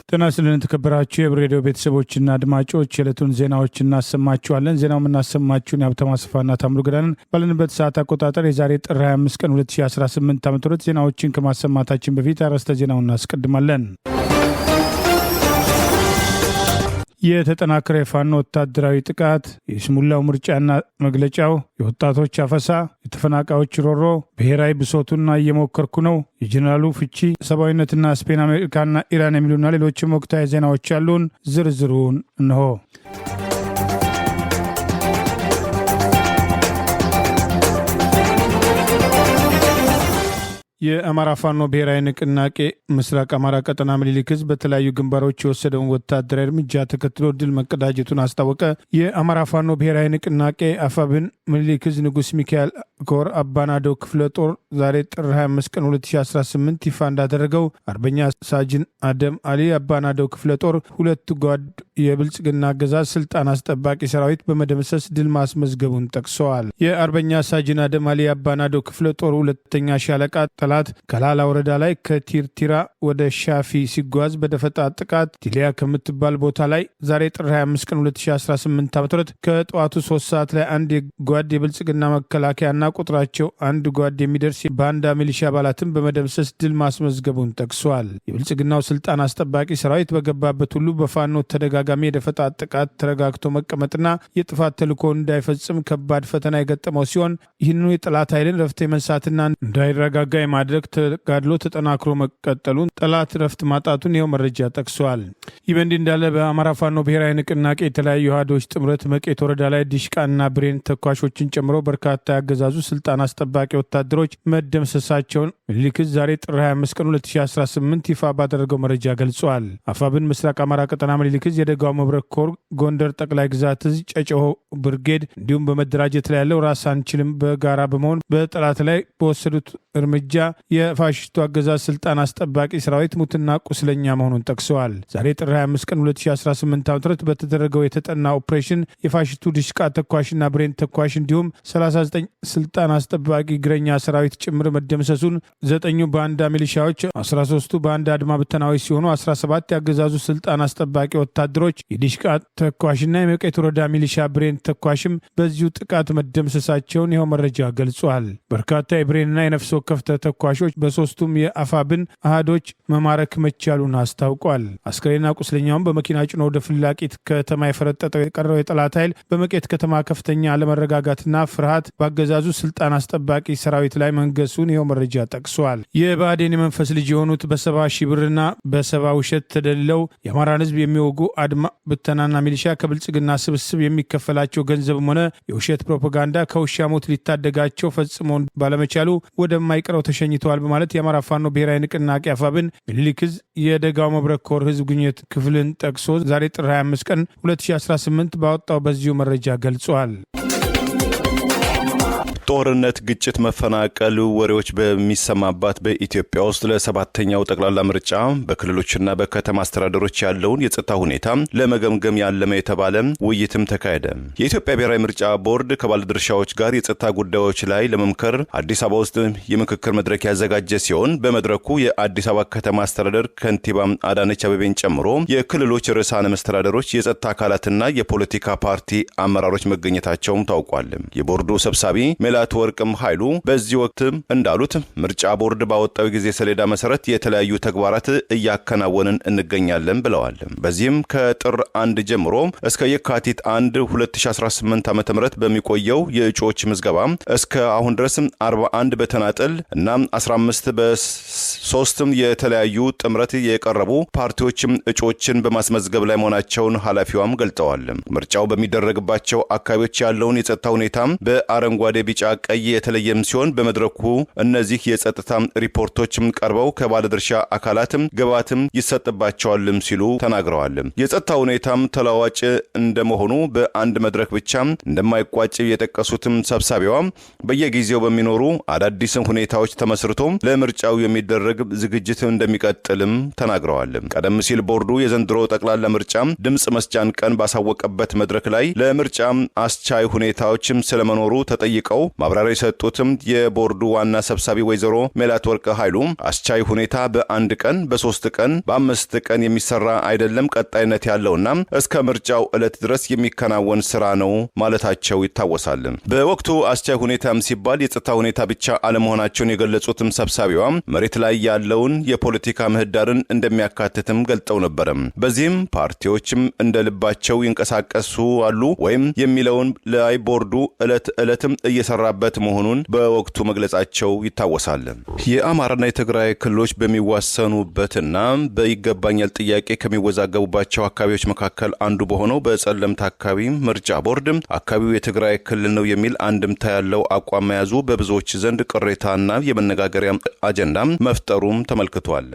ጤና ይስጥልን ተከበራችሁ የሬዲዮ ቤተሰቦችና አድማጮች የዕለቱን ዜናዎች እናሰማችኋለን። ዜናው የምናሰማችሁን የሀብታሙ አስፋና ታምሩ ገዳንን ባለንበት ሰዓት አቆጣጠር የዛሬ ጥር 25 ቀን 2018 ዓ.ም ዜናዎችን ከማሰማታችን በፊት አርዕስተ ዜናውን እናስቀድማለን። የተጠናከረ የፋኖ ወታደራዊ ጥቃት፣ የስሙላው ምርጫና መግለጫው፣ የወጣቶች አፈሳ፣ የተፈናቃዮች ሮሮ፣ ብሔራዊ ብሶቱና እየሞከርኩ ነው፣ የጀነራሉ ፍቺ፣ ሰብአዊነትና ስፔን አሜሪካና ኢራን የሚሉና ሌሎችም ወቅታዊ ዜናዎች ያሉን ዝርዝሩን እንሆ። የአማራ ፋኖ ብሔራዊ ንቅናቄ ምስራቅ አማራ ቀጠና ምኒልክ ዕዝ በተለያዩ ግንባሮች የወሰደውን ወታደራዊ እርምጃ ተከትሎ ድል መቀዳጀቱን አስታወቀ። የአማራ ፋኖ ብሔራዊ ንቅናቄ አፋብን ምኒልክ ዕዝ ንጉስ ሚካኤል ኮር አባናዶ ክፍለ ጦር ዛሬ ጥር 25 ቀን 2018 ይፋ እንዳደረገው አርበኛ ሳጅን አደም አሊ አባናዶ ክፍለ ጦር ሁለት ጓድ የብልጽግና አገዛዝ ስልጣን አስጠባቂ ሰራዊት በመደምሰስ ድል ማስመዝገቡን ጠቅሰዋል። የአርበኛ ሳጅን አደም አሊ አባናዶ ክፍለ ጦር ሁለተኛ ሻለቃ ጠላት ከላላ ወረዳ ላይ ከቲርቲራ ወደ ሻፊ ሲጓዝ በደፈጣ ጥቃት ቲሊያ ከምትባል ቦታ ላይ ዛሬ ጥር 25 ቀን 2018 ዓ.ም ከጠዋቱ 3 ሰዓት ላይ አንድ ጓድ የብልጽግና መከላከያና ቁጥራቸው አንድ ጓድ የሚደርስ ባንዳ ሚሊሻ አባላትን በመደምሰስ ድል ማስመዝገቡን ጠቅሷል። የብልጽግናው ስልጣን አስጠባቂ ሰራዊት በገባበት ሁሉ በፋኖ ተደጋጋሚ የደፈጣ ጥቃት ተረጋግቶ መቀመጥና የጥፋት ተልዕኮ እንዳይፈጽም ከባድ ፈተና የገጠመው ሲሆን ይህንኑ የጠላት ኃይልን ረፍት መንሳትና እንዳይረጋጋ የማድረግ ተጋድሎ ተጠናክሮ መቀጠሉን ጠላት ረፍት ማጣቱን ይኸው መረጃ ጠቅሷል። ይህ በእንዲህ እንዳለ በአማራ ፋኖ ብሔራዊ ንቅናቄ የተለያዩ አሃዶች ጥምረት መቄት ወረዳ ላይ ዲሽቃና ብሬን ተኳሾችን ጨምሮ በርካታ ያገዛዙ ስልጣን አስጠባቂ ወታደሮች መደምሰሳቸውን ምኒልክ ዕዝ ዛሬ ጥር 25 ቀን 2018 ይፋ ባደረገው መረጃ ገልጿል። አፋብን ምስራቅ አማራ ቀጠና ምኒልክ ዕዝ የደጋው መብረቅ ኮር ጎንደር ጠቅላይ ግዛት ዕዝ ጨጨሆ ብርጌድ እንዲሁም በመደራጀት ላይ ያለው ራስ አንችልም በጋራ በመሆን በጠላት ላይ በወሰዱት እርምጃ የፋሽስቱ አገዛዝ ስልጣን አስጠባቂ ሰራዊት ሙትና ቁስለኛ መሆኑን ጠቅሰዋል። ዛሬ ጥር 25 ቀን 2018 ዓ.ም በተደረገው የተጠና ኦፕሬሽን የፋሽስቱ ዲሽቃ ተኳሽና ብሬን ተኳሽ እንዲሁም 39 ስልጣን አስጠባቂ እግረኛ ሰራዊት ጭምር መደምሰሱን 9 ባንዳ ሚሊሻዎች 13ቱ ባንዳ አድማ ብተናዎች ሲሆኑ 17 ያገዛዙ ስልጣን አስጠባቂ ወታደሮች የዲሽቃ ተኳሽና የመቄት ወረዳ ሚሊሻ ብሬን ተኳሽም በዚሁ ጥቃት መደምሰሳቸውን ይኸው መረጃ ገልጿል። በርካታ የብሬንና የነፍስ ወከፍ ተኳሾች በሶስቱም የአፋብን አሃዶች መማረክ መቻሉን አስታውቋል። አስከሬና ቁስለኛውን በመኪና ጭኖ ወደ ፍላቂት ከተማ የፈረጠጠው የቀረው የጠላት ኃይል በመቄት ከተማ ከፍተኛ አለመረጋጋትና ፍርሃት በአገዛዙ ስልጣን አስጠባቂ ሰራዊት ላይ መንገሱን ይኸው መረጃ ጠቅሷል። የብአዴን የመንፈስ ልጅ የሆኑት በ70 ሺህ ብርና በ70 ውሸት ተደልለው የአማራን ህዝብ የሚወጉ አድማ ብተናና ሚሊሻ ከብልጽግና ስብስብ የሚከፈላቸው ገንዘብም ሆነ የውሸት ፕሮፓጋንዳ ከውሻ ሞት ሊታደጋቸው ፈጽሞ ባለመቻሉ ወደማይቀረው ተሸኝተዋል በማለት የአማራ ፋኖ ብሔራዊ ንቅናቄ አፋብን ምኒልክ ዕዝ የደጋው መብረቅ ኮር ህዝብ ግንኙነት ክፍልን ጠቅሶ ዛሬ ጥር 25 ቀን 2018 ባወጣው በዚሁ መረጃ ገልጿል። ጦርነት፣ ግጭት፣ መፈናቀል ወሬዎች በሚሰማባት በኢትዮጵያ ውስጥ ለሰባተኛው ጠቅላላ ምርጫ በክልሎችና በከተማ አስተዳደሮች ያለውን የጸጥታ ሁኔታ ለመገምገም ያለመ የተባለ ውይይትም ተካሄደ። የኢትዮጵያ ብሔራዊ ምርጫ ቦርድ ከባለድርሻዎች ጋር የጸጥታ ጉዳዮች ላይ ለመምከር አዲስ አበባ ውስጥ የምክክር መድረክ ያዘጋጀ ሲሆን በመድረኩ የአዲስ አበባ ከተማ አስተዳደር ከንቲባ አዳነች አቤቤን ጨምሮ የክልሎች ርዕሳነ መስተዳደሮች፣ የጸጥታ አካላትና የፖለቲካ ፓርቲ አመራሮች መገኘታቸውም ታውቋል። የቦርዱ ሰብሳቢ ላት ወርቅም ኃይሉ በዚህ ወቅት እንዳሉት ምርጫ ቦርድ ባወጣው ጊዜ ሰሌዳ መሰረት የተለያዩ ተግባራት እያከናወንን እንገኛለን ብለዋል። በዚህም ከጥር 1 ጀምሮ እስከ የካቲት 1 2018 ዓ.ም በሚቆየው የእጩዎች ምዝገባ እስከ አሁን ድረስ 41 በተናጠል እና 15 በ3 የተለያዩ ጥምረት የቀረቡ ፓርቲዎችም እጩዎችን በማስመዝገብ ላይ መሆናቸውን ኃላፊዋም ገልጸዋል። ምርጫው በሚደረግባቸው አካባቢዎች ያለውን የጸጥታ ሁኔታ በአረንጓዴ ቢጫ ቀይ የተለየም ሲሆን በመድረኩ እነዚህ የጸጥታ ሪፖርቶችም ቀርበው ከባለድርሻ አካላትም ግብዓትም ይሰጥባቸዋልም ሲሉ ተናግረዋል። የጸጥታ ሁኔታም ተለዋዋጭ እንደመሆኑ በአንድ መድረክ ብቻ እንደማይቋጭ የጠቀሱትም ሰብሳቢዋ በየጊዜው በሚኖሩ አዳዲስ ሁኔታዎች ተመስርቶ ለምርጫው የሚደረግ የማድረግ ዝግጅት እንደሚቀጥልም ተናግረዋል። ቀደም ሲል ቦርዱ የዘንድሮ ጠቅላላ ምርጫ ድምጽ መስጫን ቀን ባሳወቀበት መድረክ ላይ ለምርጫ አስቻይ ሁኔታዎችም ስለመኖሩ ተጠይቀው ማብራሪያ የሰጡትም የቦርዱ ዋና ሰብሳቢ ወይዘሮ ሜላትወርቅ ኃይሉ አስቻይ ሁኔታ በአንድ ቀን፣ በ3 ቀን፣ በ5 ቀን የሚሰራ አይደለም፣ ቀጣይነት ያለውና እስከ ምርጫው ዕለት ድረስ የሚከናወን ስራ ነው ማለታቸው ይታወሳል። በወቅቱ አስቻይ ሁኔታም ሲባል የጸጥታ ሁኔታ ብቻ አለመሆናቸውን የገለጹትም ሰብሳቢዋ መሬት ላይ ያለውን የፖለቲካ ምህዳርን እንደሚያካትትም ገልጠው ነበር። በዚህም ፓርቲዎችም እንደ ልባቸው ይንቀሳቀሱ አሉ ወይም የሚለውን ላይ ቦርዱ ዕለትም እየሰራበት መሆኑን በወቅቱ መግለጻቸው ይታወሳል። የአማራና የትግራይ ክልሎች በሚዋሰኑበትና በይገባኛል ጥያቄ ከሚወዛገቡባቸው አካባቢዎች መካከል አንዱ በሆነው በጸለምት አካባቢ ምርጫ ቦርድ አካባቢው የትግራይ ክልል ነው የሚል አንድምታ ያለው አቋም መያዙ በብዙዎች ዘንድ ቅሬታና የመነጋገሪያ አጀንዳ መፍጠሩም ተመልክቷል።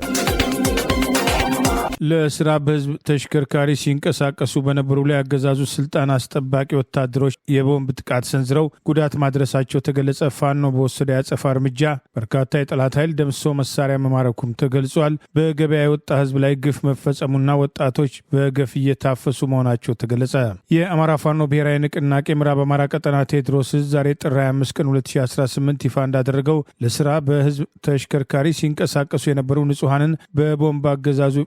ለስራ በህዝብ ተሽከርካሪ ሲንቀሳቀሱ በነበሩ ላይ አገዛዙ ስልጣን አስጠባቂ ወታደሮች የቦምብ ጥቃት ሰንዝረው ጉዳት ማድረሳቸው ተገለጸ። ፋኖ በወሰደ ያጸፋ እርምጃ በርካታ የጠላት ኃይል ደምሶ መሳሪያ መማረኩም ተገልጿል። በገበያ የወጣ ህዝብ ላይ ግፍ መፈጸሙና ወጣቶች በገፍ እየታፈሱ መሆናቸው ተገለጸ። የአማራ ፋኖ ብሔራዊ ንቅናቄ ምዕራብ አማራ ቀጠና ቴዎድሮስ ዛሬ ጥር 25 ቀን 2018 ይፋ እንዳደረገው ለስራ በህዝብ ተሽከርካሪ ሲንቀሳቀሱ የነበሩ ንጹሐንን በቦምብ አገዛዙ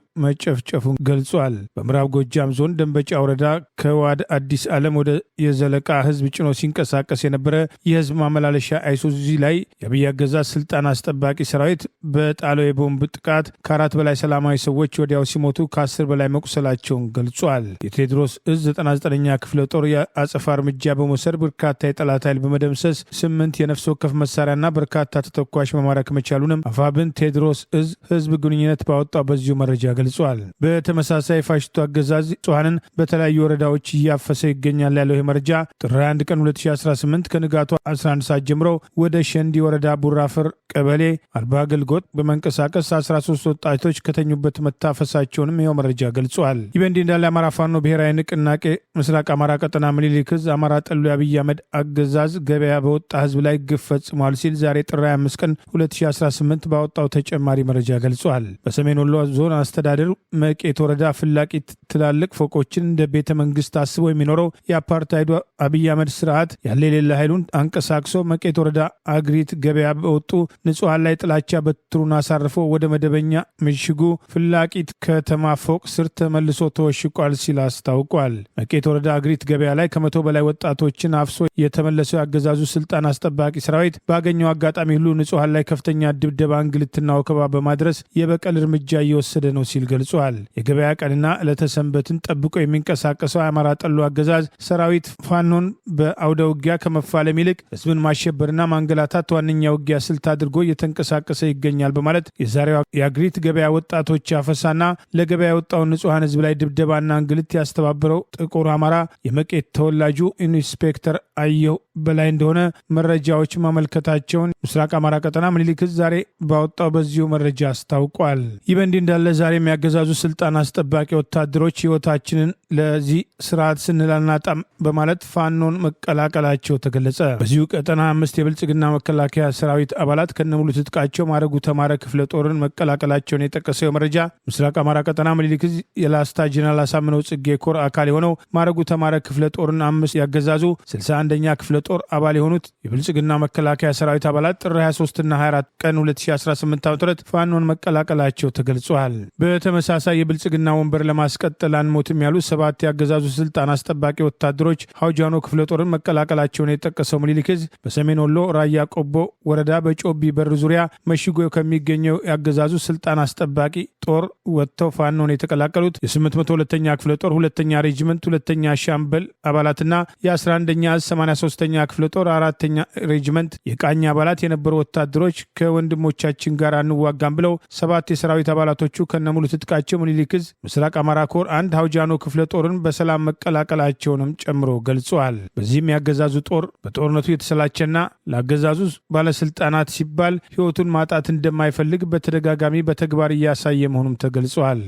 ጨፍጨፉን ገልጿል። በምዕራብ ጎጃም ዞን ደንበጫ ወረዳ ከዋድ አዲስ ዓለም ወደ የዘለቃ ህዝብ ጭኖ ሲንቀሳቀስ የነበረ የህዝብ ማመላለሻ አይሱዙ ላይ የአብይ አገዛዝ ስልጣን አስጠባቂ ሰራዊት በጣለው የቦምብ ጥቃት ከ4 በላይ ሰላማዊ ሰዎች ወዲያው ሲሞቱ ከ10 በላይ መቁሰላቸውን ገልጿል። የቴዎድሮስ እዝ 99ኛ ክፍለ ጦር የአጸፋ እርምጃ በመውሰድ በርካታ የጠላት ኃይል በመደምሰስ 8 የነፍስ ወከፍ መሳሪያና በርካታ ተተኳሽ መማረክ መቻሉንም አፋብን ቴዎድሮስ እዝ ህዝብ ግንኙነት ባወጣው በዚሁ መረጃ ገልጿል። በተመሳሳይ ፋሽስቱ አገዛዝ ንጹሐንን በተለያዩ ወረዳዎች እያፈሰ ይገኛል ያለው መረጃ ጥር 21 ቀን 2018 ከንጋቱ 11 ሰዓት ጀምሮ ወደ ሸንዲ ወረዳ ቡራፈር ቀበሌ አልባ አገልግሎት በመንቀሳቀስ 13 ወጣቶች ከተኙበት መታፈሳቸውንም ይኸው መረጃ ገልጿል። ይህ በእንዲህ እንዳለ አማራ ፋኖ ብሔራዊ ንቅናቄ ምስራቅ አማራ ቀጠና ምኒልክ ዕዝ አማራ ጠሉ የአብይ አህመድ አገዛዝ ገበያ በወጣ ህዝብ ላይ ግፍ ፈጽሟል ሲል ዛሬ ጥር 25 ቀን 2018 ባወጣው ተጨማሪ መረጃ ገልጿል። በሰሜን ወሎ ዞን አስተዳደር መቄት ወረዳ ፍላቂት ትላልቅ ፎቆችን እንደ ቤተ መንግስት አስቦ የሚኖረው የአፓርታይዱ አብይ አህመድ ስርዓት ያለ የሌለ ኃይሉን አንቀሳቅሶ መቄት ወረዳ አግሪት ገበያ በወጡ ንጹሐን ላይ ጥላቻ በትሩን አሳርፎ ወደ መደበኛ ምሽጉ ፍላቂት ከተማ ፎቅ ስር ተመልሶ ተወሽቋል ሲል አስታውቋል። መቄት ወረዳ አግሪት ገበያ ላይ ከ100 በላይ ወጣቶችን አፍሶ የተመለሰው ያገዛዙ ስልጣን አስጠባቂ ሰራዊት ባገኘው አጋጣሚ ሁሉ ንጹሐን ላይ ከፍተኛ ድብደባ፣ እንግልትና ወከባ በማድረስ የበቀል እርምጃ እየወሰደ ነው ሲል ገልጿል። የገበያ ቀንና ዕለተ ሰንበትን ጠብቆ የሚንቀሳቀሰው የአማራ ጠሉ አገዛዝ ሰራዊት ፋኖን በአውደ ውጊያ ከመፋለም ይልቅ ህዝብን ማሸበርና ማንገላታት ዋነኛ ውጊያ ስልት አድርጎ እየተንቀሳቀሰ ይገኛል በማለት የዛሬው የአግሪት ገበያ ወጣቶች አፈሳና ለገበያ የወጣውን ንጹሐን ህዝብ ላይ ድብደባና እንግልት ያስተባበረው ጥቁር አማራ የመቄት ተወላጁ ኢንስፔክተር አየሁ በላይ እንደሆነ መረጃዎች ማመልከታቸውን ምስራቅ አማራ ቀጠና ምኒልክ ዕዝ ዛሬ ባወጣው በዚሁ መረጃ አስታውቋል። ይህ በእንዲህ እንዳለ ዛሬ የሚያገዛዙ ስልጣን አስጠባቂ ወታደሮች ህይወታችንን ለዚህ ስርዓት ስንል አናጣም በማለት ፋኖን መቀላቀላቸው ተገለጸ። በዚሁ ቀጠና 5 የብልጽግና መከላከያ ሰራዊት አባላት ከነሙሉ ትጥቃቸው ማረጉ ተማረ ክፍለ ጦርን መቀላቀላቸውን የጠቀሰው መረጃ ምስራቅ አማራ ቀጠና ምኒልክ ዕዝ የላስታ ጀነራል አሳምነው ጽጌ ኮር አካል የሆነው ማረጉ ተማረ ክፍለ ጦርን 5 ያገዛዙ 61ኛ ክፍለ ጦር አባል የሆኑት የብልጽግና መከላከያ ሰራዊት አባላት ጥር 23 እና 24 ቀን 2018 ዓ.ም ፋኖን መቀላቀላቸው ተገልጿል። በተመሳሳይ የብልጽግና ወንበር ለማስቀጠል አንሞትም ያሉ 7 ያገዛዙ ስልጣን አስጠባቂ ወታደሮች ሀውጃኖ ክፍለ ጦርን መቀላቀላቸውን የጠቀሰው ምኒልክ ዕዝ በሰሜን ወሎ ራያ ቆቦ ወረዳ በጮቢ በር ዙሪያ መሽጎ ከሚገኘው ያገዛዙ ስልጣን አስጠባቂ ጦር ወጥተው ፋኖን የተቀላቀሉት የ802ኛ ክፍለ ጦር 2ኛ ሬጂመንት 2ኛ ሻምበል አባላትና የ11ኛ 83ኛ ክፍለ ጦር 4ኛ ሬጂመንት የቃኝ አባላት የነበሩ ወታደሮች ከወንድሞቻችን ጋር አንዋጋም ብለው 7 የሰራዊት አባላቶቹ ከነሙሉ ትጥቃቸው ምኒልክ ዕዝ ምስራቅ አማራ ኮር 1 ሀውጃኖ ክፍለ ጦርን በሰላም መቀላቀላቸውንም ጨምሮ ገልጿል። በዚህም ያገዛዙ ጦር በጦርነቱ የተሰላቸና ለአገዛዙ ባለስልጣናት ሲባል ህይወቱን ማጣት እንደማይፈልግ በተደጋጋሚ በተግባር እያሳየ መሆኑም ተገልጿል።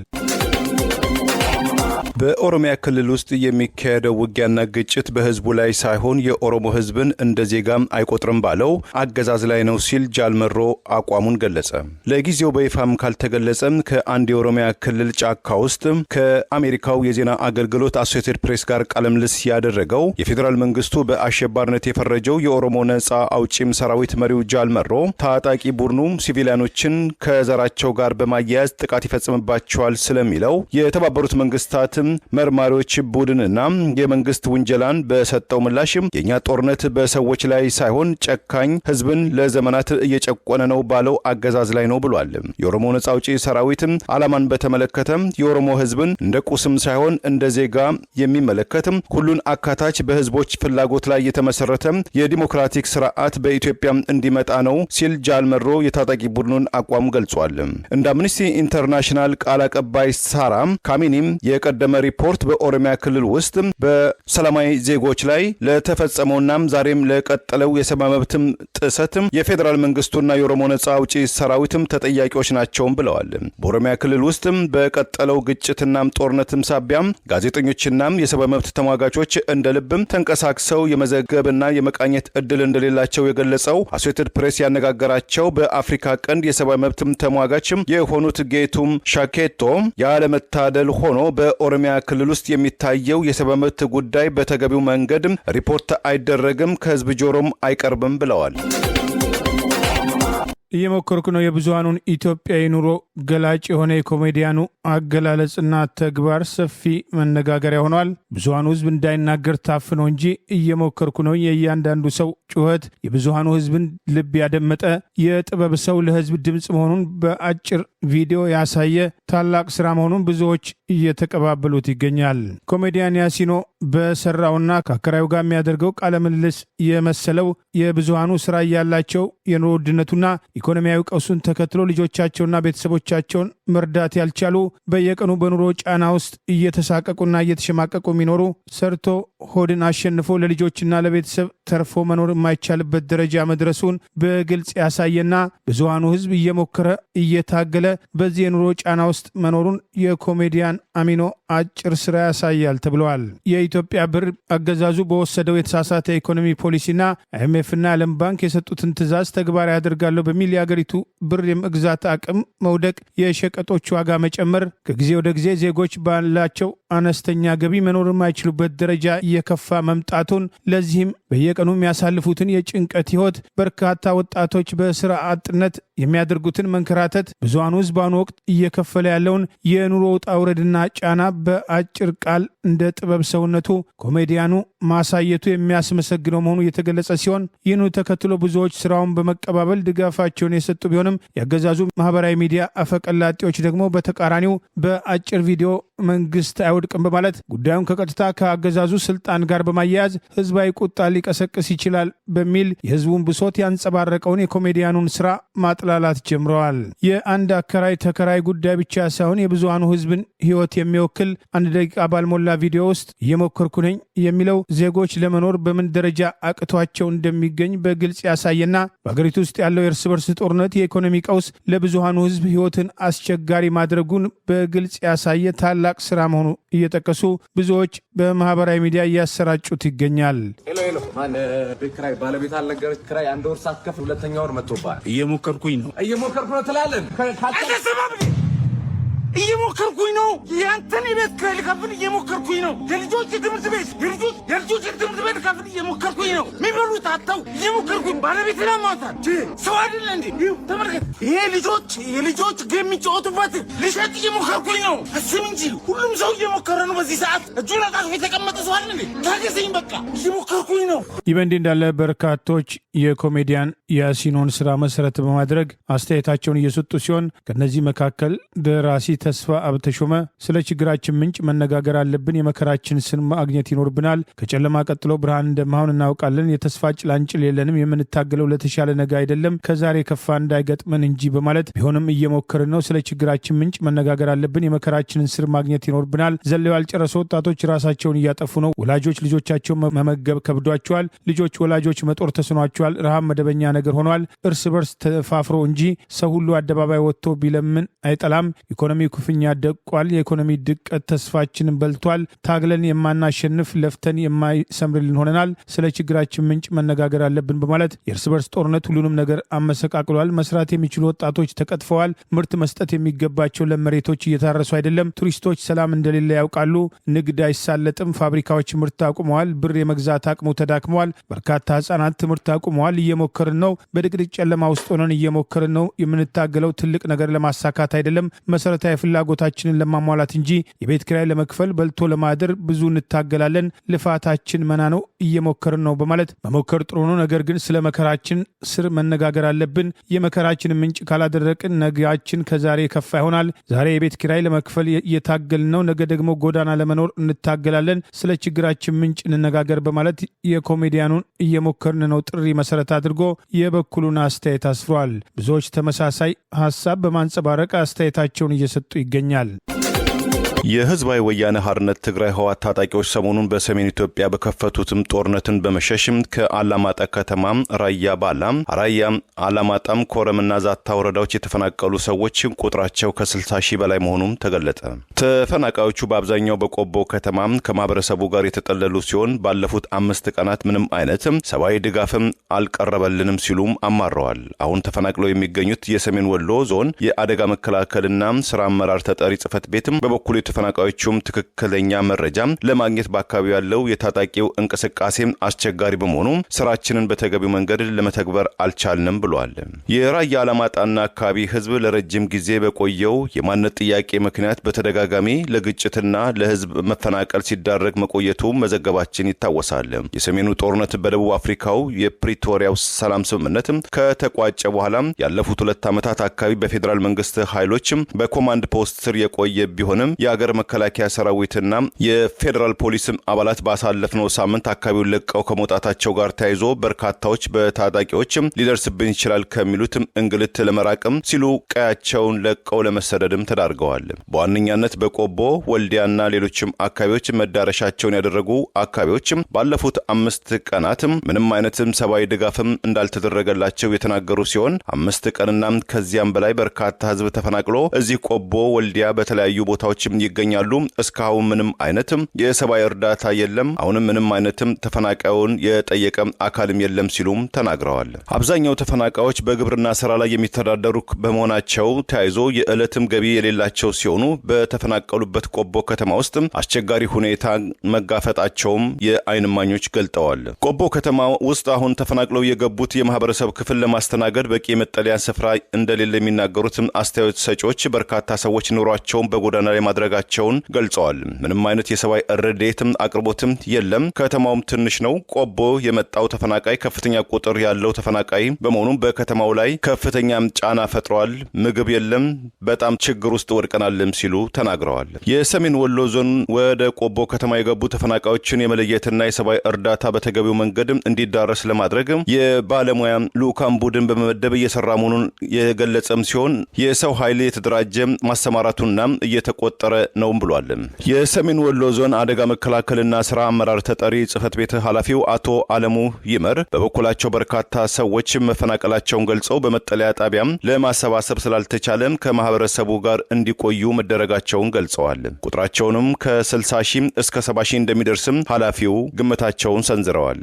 በኦሮሚያ ክልል ውስጥ የሚካሄደው ውጊያና ግጭት በህዝቡ ላይ ሳይሆን የኦሮሞ ህዝብን እንደ ዜጋም አይቆጥርም ባለው አገዛዝ ላይ ነው ሲል ጃልመሮ አቋሙን ገለጸ። ለጊዜው በይፋም ካልተገለጸም ከአንድ የኦሮሚያ ክልል ጫካ ውስጥ ከአሜሪካው የዜና አገልግሎት አሶሲኤትድ ፕሬስ ጋር ቃለምልስ ያደረገው የፌዴራል መንግስቱ በአሸባሪነት የፈረጀው የኦሮሞ ነጻ አውጪም ሰራዊት መሪው ጃልመሮ ታጣቂ ቡድኑ ሲቪሊያኖችን ከዘራቸው ጋር በማያያዝ ጥቃት ይፈጽምባቸዋል ስለሚለው የተባበሩት መንግስታት መርማሪዎች ቡድንና የመንግስት ውንጀላን በሰጠው ምላሽ የኛ ጦርነት በሰዎች ላይ ሳይሆን ጨካኝ ህዝብን ለዘመናት እየጨቆነ ነው ባለው አገዛዝ ላይ ነው ብሏል። የኦሮሞ ነጻ አውጪ ሰራዊት ዓላማን በተመለከተ የኦሮሞ ህዝብን እንደ ቁስም ሳይሆን እንደ ዜጋ የሚመለከት ሁሉን አካታች በህዝቦች ፍላጎት ላይ የተመሰረተ የዲሞክራቲክ ስርዓት በኢትዮጵያ እንዲመጣ ነው ሲል ጃልመሮ የታጣቂ ቡድኑን አቋም ገልጿል። እንደ አምነስቲ ኢንተርናሽናል ቃል አቀባይ ሳራ ካሚኒም የቀደመ ሪፖርት በኦሮሚያ ክልል ውስጥ በሰላማዊ ዜጎች ላይ ለተፈጸመውና ዛሬም ለቀጠለው የሰብአዊ መብት ጥሰት የፌዴራል መንግስቱና የኦሮሞ ነጻ አውጪ ሰራዊትም ተጠያቂዎች ናቸው ብለዋል። በኦሮሚያ ክልል ውስጥ በቀጠለው ግጭትና ጦርነትም ሳቢያ ጋዜጠኞችና የሰብአዊ መብት ተሟጋቾች እንደ ልብም ተንቀሳቅሰው የመዘገብና የመቃኘት እድል እንደሌላቸው የገለጸው አሶሲኤትድ ፕሬስ ያነጋገራቸው በአፍሪካ ቀንድ የሰብአዊ መብት ተሟጋች የሆኑት ጌቱም ሻኬቶ ያለመታደል ሆኖ በኦሮሚያ ክልል ውስጥ የሚታየው የሰብአዊ መብት ጉዳይ በተገቢው መንገድ ሪፖርት አይደረግም፣ ከህዝብ ጆሮም አይቀርብም ብለዋል። እየሞከርኩ ነው የብዙሃኑን ኢትዮጵያዊ ኑሮ ገላጭ የሆነ የኮሜዲያኑ አገላለጽና ተግባር ሰፊ መነጋገሪያ ሆኗል። ብዙሃኑ ህዝብ እንዳይናገር ታፍኖ እንጂ እየሞከርኩ ነው የእያንዳንዱ ሰው ጩኸት የብዙሃኑ ህዝብን ልብ ያደመጠ የጥበብ ሰው ለህዝብ ድምፅ መሆኑን በአጭር ቪዲዮ ያሳየ ታላቅ ስራ መሆኑን ብዙዎች እየተቀባበሉት ይገኛል። ኮሜዲያን ያሲኖ በሰራውና ከአከራዩ ጋር የሚያደርገው ቃለ ምልልስ የመሰለው የብዙሃኑ ስራ ያላቸው የኑሮ ውድነቱና ኢኮኖሚያዊ ቀውሱን ተከትሎ ልጆቻቸውና ቤተሰቦቻቸውን መርዳት ያልቻሉ በየቀኑ በኑሮ ጫና ውስጥ እየተሳቀቁና እየተሸማቀቁ የሚኖሩ ሰርቶ ሆድን አሸንፎ ለልጆችና ለቤተሰብ ተርፎ መኖር የማይቻልበት ደረጃ መድረሱን በግልጽ ያሳየና ብዙሃኑ ህዝብ እየሞከረ እየታገለ በዚህ የኑሮ ጫና ውስጥ መኖሩን የኮሜዲያን አሚኖ አጭር ስራ ያሳያል ተብለዋል። የኢትዮጵያ ብር አገዛዙ በወሰደው የተሳሳተ ኢኮኖሚ ፖሊሲና አይኤምኤፍና ዓለም ባንክ የሰጡትን ትዕዛዝ ተግባራዊ ያደርጋለሁ በሚል የአገሪቱ ብር የመግዛት አቅም መውደቅ፣ የሸቀጦች ዋጋ መጨመር ከጊዜ ወደ ጊዜ ዜጎች ባላቸው አነስተኛ ገቢ መኖር የማይችሉበት ደረጃ እየከፋ መምጣቱን ለዚህም በየቀኑ የሚያሳልፉትን የጭንቀት ህይወት በርካታ ወጣቶች በስራ አጥነት የሚያደርጉትን መንከራተት ብዙሃኑ ህዝብ በአሁኑ ወቅት እየከፈለ ያለውን የኑሮ ውጣ ውረድና ጫና በአጭር ቃል እንደ ጥበብ ሰውነቱ ኮሜዲያኑ ማሳየቱ የሚያስመሰግነው መሆኑ የተገለጸ ሲሆን ይህኑ ተከትሎ ብዙዎች ስራውን በመቀባበል ድጋፋቸውን የሰጡ ቢሆንም ያገዛዙ ማህበራዊ ሚዲያ አፈቀላጤዎች ደግሞ በተቃራኒው በአጭር ቪዲዮ መንግስት አይወድቅም በማለት ጉዳዩን ከቀጥታ ከአገዛዙ ስልጣን ጋር በማያያዝ ህዝባዊ ቁጣ ሊቀሰቅስ ይችላል በሚል የህዝቡን ብሶት ያንጸባረቀውን የኮሜዲያኑን ስራ ማጥላላት ጀምረዋል። የአንድ አከራይ ተከራይ ጉዳይ ብቻ ሳይሆን የብዙሃኑ ህዝብን ህይወት የሚወክል 1 ደቂቃ ባልሞላ ቪዲዮ ውስጥ እየሞከርኩ ነኝ የሚለው ዜጎች ለመኖር በምን ደረጃ አቅቷቸው እንደሚገኝ በግልጽ ያሳየና በአገሪቱ ውስጥ ያለው የእርስ በርስ ጦርነት የኢኮኖሚ ቀውስ ለብዙሃኑ ህዝብ ህይወትን አስቸጋሪ ማድረጉን በግልጽ ያሳየ ታላቅ ስራ መሆኑ እየጠቀሱ ብዙዎች በማህበራዊ ሚዲያ እያሰራጩት ይገኛል። ሄሎ ማን ቤት ኪራይ ባለቤት አልነገረች? ኪራይ 1 ወር ሳትከፍል 2ኛ ወር መጥቶብሃል። እየሞከርኩኝ ነው ትላለን። እየሞከርኩኝ ነው። ያንተን የቤት ኪራይ ልከፍል እየሞከርኩኝ ነው። የልጆች ትምህርት ቤት ትምህርት ቤት ልከፍል እየሞከርኩኝ ነው። የሚበሉት አጥተው እየሞከርኩኝ ባለቤት ለማውጣት ሰው አይደለ እንዴ? ተመልከት። ይሄ የልጆች የሚጫወቱበት ልሸጥ እየሞከርኩኝ ነው። እስም እንጂ ሁሉም ሰው እየሞከረ ነው። በዚህ ሰዓት እጁን አጣጥፎ የተቀመጠ ሰው አይደለ እንዴ? ታገሰኝ፣ በቃ እየሞከርኩኝ ነው። ይህ በእንዲህ እንዳለ በርካቶች የኮሜዲያን ያሲኖን ስራ መሰረት በማድረግ አስተያየታቸውን እየሰጡ ሲሆን ከነዚህ መካከል ደራሲ ተስፋ አብተሾመ ስለ ችግራችን ምንጭ መነጋገር አለብን፣ የመከራችን ስን ማግኘት ይኖርብናል፣ ከጨለማ ቀጥሎ ብርሃን እንደማሆን እናውቃለን፣ የተስፋ ጭላንጭል የለንም፣ የምንታገለው ለተሻለ ነገ አይደለም ከዛሬ ከፋ እንዳይገጥመን እንጂ በማለት ቢሆንም እየሞከርን ነው፣ ስለ ችግራችን ምንጭ መነጋገር አለብን፣ የመከራችንን ስር ማግኘት ይኖርብናል፣ ዘለው ያልጨረሱ ወጣቶች ራሳቸውን እያጠፉ ነው፣ ወላጆች ልጆቻቸውን መመገብ ከብዷቸዋል፣ ልጆች ወላጆች መጦር ተስኗቸዋል፣ ረሃብ መደበኛ ነገር ሆኗል፣ እርስ በርስ ተፋፍሮ እንጂ ሰው ሁሉ አደባባይ ወጥቶ ቢለምን አይጠላም፣ ኢኮኖሚ ኩፍኛ ደቋል። የኢኮኖሚ ድቀት ተስፋችንን በልቷል። ታግለን የማናሸንፍ ለፍተን የማይሰምርልን ሆነናል። ስለ ችግራችን ምንጭ መነጋገር አለብን በማለት የእርስ በርስ ጦርነት ሁሉንም ነገር አመሰቃቅሏል። መስራት የሚችሉ ወጣቶች ተቀጥፈዋል። ምርት መስጠት የሚገባቸው ለመሬቶች እየታረሱ አይደለም። ቱሪስቶች ሰላም እንደሌለ ያውቃሉ። ንግድ አይሳለጥም። ፋብሪካዎች ምርት አቁመዋል። ብር የመግዛት አቅሙ ተዳክመዋል። በርካታ ህጻናት ትምህርት አቁመዋል። እየሞከርን ነው። በድቅድቅ ጨለማ ውስጥ ሆነን እየሞከርን ነው። የምንታገለው ትልቅ ነገር ለማሳካት አይደለም፣ መሰረታዊ ፍላጎታችንን ለማሟላት እንጂ የቤት ኪራይ ለመክፈል በልቶ ለማደር ብዙ እንታገላለን። ልፋታችን መና ነው። እየሞከርን ነው በማለት መሞከር ጥሩ ነው፣ ነገር ግን ስለ መከራችን ስር መነጋገር አለብን። የመከራችን ምንጭ ካላደረቅን ነገያችን ከዛሬ ከፋ ይሆናል። ዛሬ የቤት ኪራይ ለመክፈል እየታገልን ነው፣ ነገ ደግሞ ጎዳና ለመኖር እንታገላለን። ስለ ችግራችን ምንጭ እንነጋገር በማለት የኮሜዲያኑን እየሞከርን ነው ጥሪ መሰረት አድርጎ የበኩሉን አስተያየት አስፍሯል። ብዙዎች ተመሳሳይ ሀሳብ በማንጸባረቅ አስተያየታቸውን እየሰጡ ይገኛል። የህዝባዊ ወያነ ሓርነት ትግራይ ህወሓት ታጣቂዎች ሰሞኑን በሰሜን ኢትዮጵያ በከፈቱትም ጦርነትን በመሸሽም ከአላማጣ ከተማ ራያ ባላ፣ ራያ አላማጣም፣ ኮረምና ዛታ ወረዳዎች የተፈናቀሉ ሰዎች ቁጥራቸው ከ60 ሺህ በላይ መሆኑም ተገለጠ። ተፈናቃዮቹ በአብዛኛው በቆቦ ከተማ ከማህበረሰቡ ጋር የተጠለሉ ሲሆን ባለፉት 5 ቀናት ምንም አይነት ሰብአዊ ድጋፍም አልቀረበልንም ሲሉም አማረዋል። አሁን ተፈናቅለው የሚገኙት የሰሜን ወሎ ዞን የአደጋ መከላከልና ስራ አመራር ተጠሪ ጽህፈት ቤትም በበኩሉ ተፈናቃዮቹም ትክክለኛ መረጃ ለማግኘት በአካባቢው ያለው የታጣቂው እንቅስቃሴ አስቸጋሪ በመሆኑ ስራችንን በተገቢው መንገድ ለመተግበር አልቻልንም ብሏል። የራያ አላማጣና አካባቢ ህዝብ ለረጅም ጊዜ በቆየው የማንነት ጥያቄ ምክንያት በተደጋጋሚ ለግጭትና ለህዝብ መፈናቀል ሲዳረግ መቆየቱ መዘገባችን ይታወሳል። የሰሜኑ ጦርነት በደቡብ አፍሪካው የፕሪቶሪያው ሰላም ስምምነት ከተቋጨ በኋላ ያለፉት 2 ዓመታት አካባቢ በፌዴራል መንግስት ኃይሎች በኮማንድ ፖስት ስር የቆየ ቢሆንም የሀገር መከላከያ ሰራዊትና የፌዴራል ፖሊስ አባላት ባሳለፍነው ሳምንት አካባቢውን ለቀው ከመውጣታቸው ጋር ተያይዞ በርካታዎች በታጣቂዎች ሊደርስብን ይችላል ከሚሉት እንግልት ለመራቅም ሲሉ ቀያቸውን ለቀው ለመሰደድም ተዳርገዋል። በዋነኛነት በቆቦ ወልዲያና ሌሎችም አካባቢዎች መዳረሻቸውን ያደረጉ አካባቢዎች ባለፉት 5 ቀናት ምንም አይነትም ሰብአዊ ድጋፍም እንዳልተደረገላቸው የተናገሩ ሲሆን 5 ቀንና ከዚያም በላይ በርካታ ህዝብ ተፈናቅሎ እዚህ ቆቦ ወልዲያ በተለያዩ ቦታዎች ይገኛሉ። እስካሁን ምንም አይነትም የሰብአዊ እርዳታ የለም። አሁንም ምንም አይነትም ተፈናቃዩን የጠየቀ አካልም የለም ሲሉም ተናግረዋል። አብዛኛው ተፈናቃዮች በግብርና ስራ ላይ የሚተዳደሩ በመሆናቸው ተያይዞ የዕለትም ገቢ የሌላቸው ሲሆኑ በተፈናቀሉበት ቆቦ ከተማ ውስጥ አስቸጋሪ ሁኔታ መጋፈጣቸውም የዓይን እማኞች ገልጠዋል። ቆቦ ከተማ ውስጥ አሁን ተፈናቅለው የገቡት የማህበረሰብ ክፍል ለማስተናገድ በቂ የመጠለያ ስፍራ እንደሌለ የሚናገሩት አስተያየት ሰጪዎች በርካታ ሰዎች ኑሯቸውን በጎዳና ላይ ማድረጋቸውን ገልጸዋል። ምንም አይነት የሰብአዊ ረድኤትም አቅርቦትም የለም። ከተማውም ትንሽ ነው። ቆቦ የመጣው ተፈናቃይ ከፍተኛ ቁጥር ያለው ተፈናቃይ በመሆኑ በከተማው ላይ ከፍተኛ ጫና ፈጥሯል። ምግብ የለም። በጣም ችግር ውስጥ ወድቀናልም ሲሉ ተናግረዋል። የሰሜን ወሎ ዞን ወደ ቆቦ ከተማ የገቡ ተፈናቃዮችን የመለየትና የሰብአዊ እርዳታ በተገቢው መንገድ እንዲዳረስ ለማድረግ የባለሙያ ልዑካን ቡድን በመመደብ እየሰራ መሆኑን የገለጸም ሲሆን የሰው ኃይል የተደራጀ ማሰማራቱና እየተቆጠረ ነውም ብሏል። የሰሜን ወሎ ዞን አደጋ መከላከልና ስራ አመራር ተጠሪ ጽህፈት ቤት ኃላፊው አቶ አለሙ ይመር በበኩላቸው በርካታ ሰዎች መፈናቀላቸውን ገልጸው በመጠለያ ጣቢያም ለማሰባሰብ ስላልተቻለም ከማህበረሰቡ ጋር እንዲቆዩ መደረጋቸውን ገልጸዋል። ቁጥራቸውንም ከ60 ሺህ እስከ 70 ሺህ እንደሚደርስም ኃላፊው ግምታቸውን ሰንዝረዋል።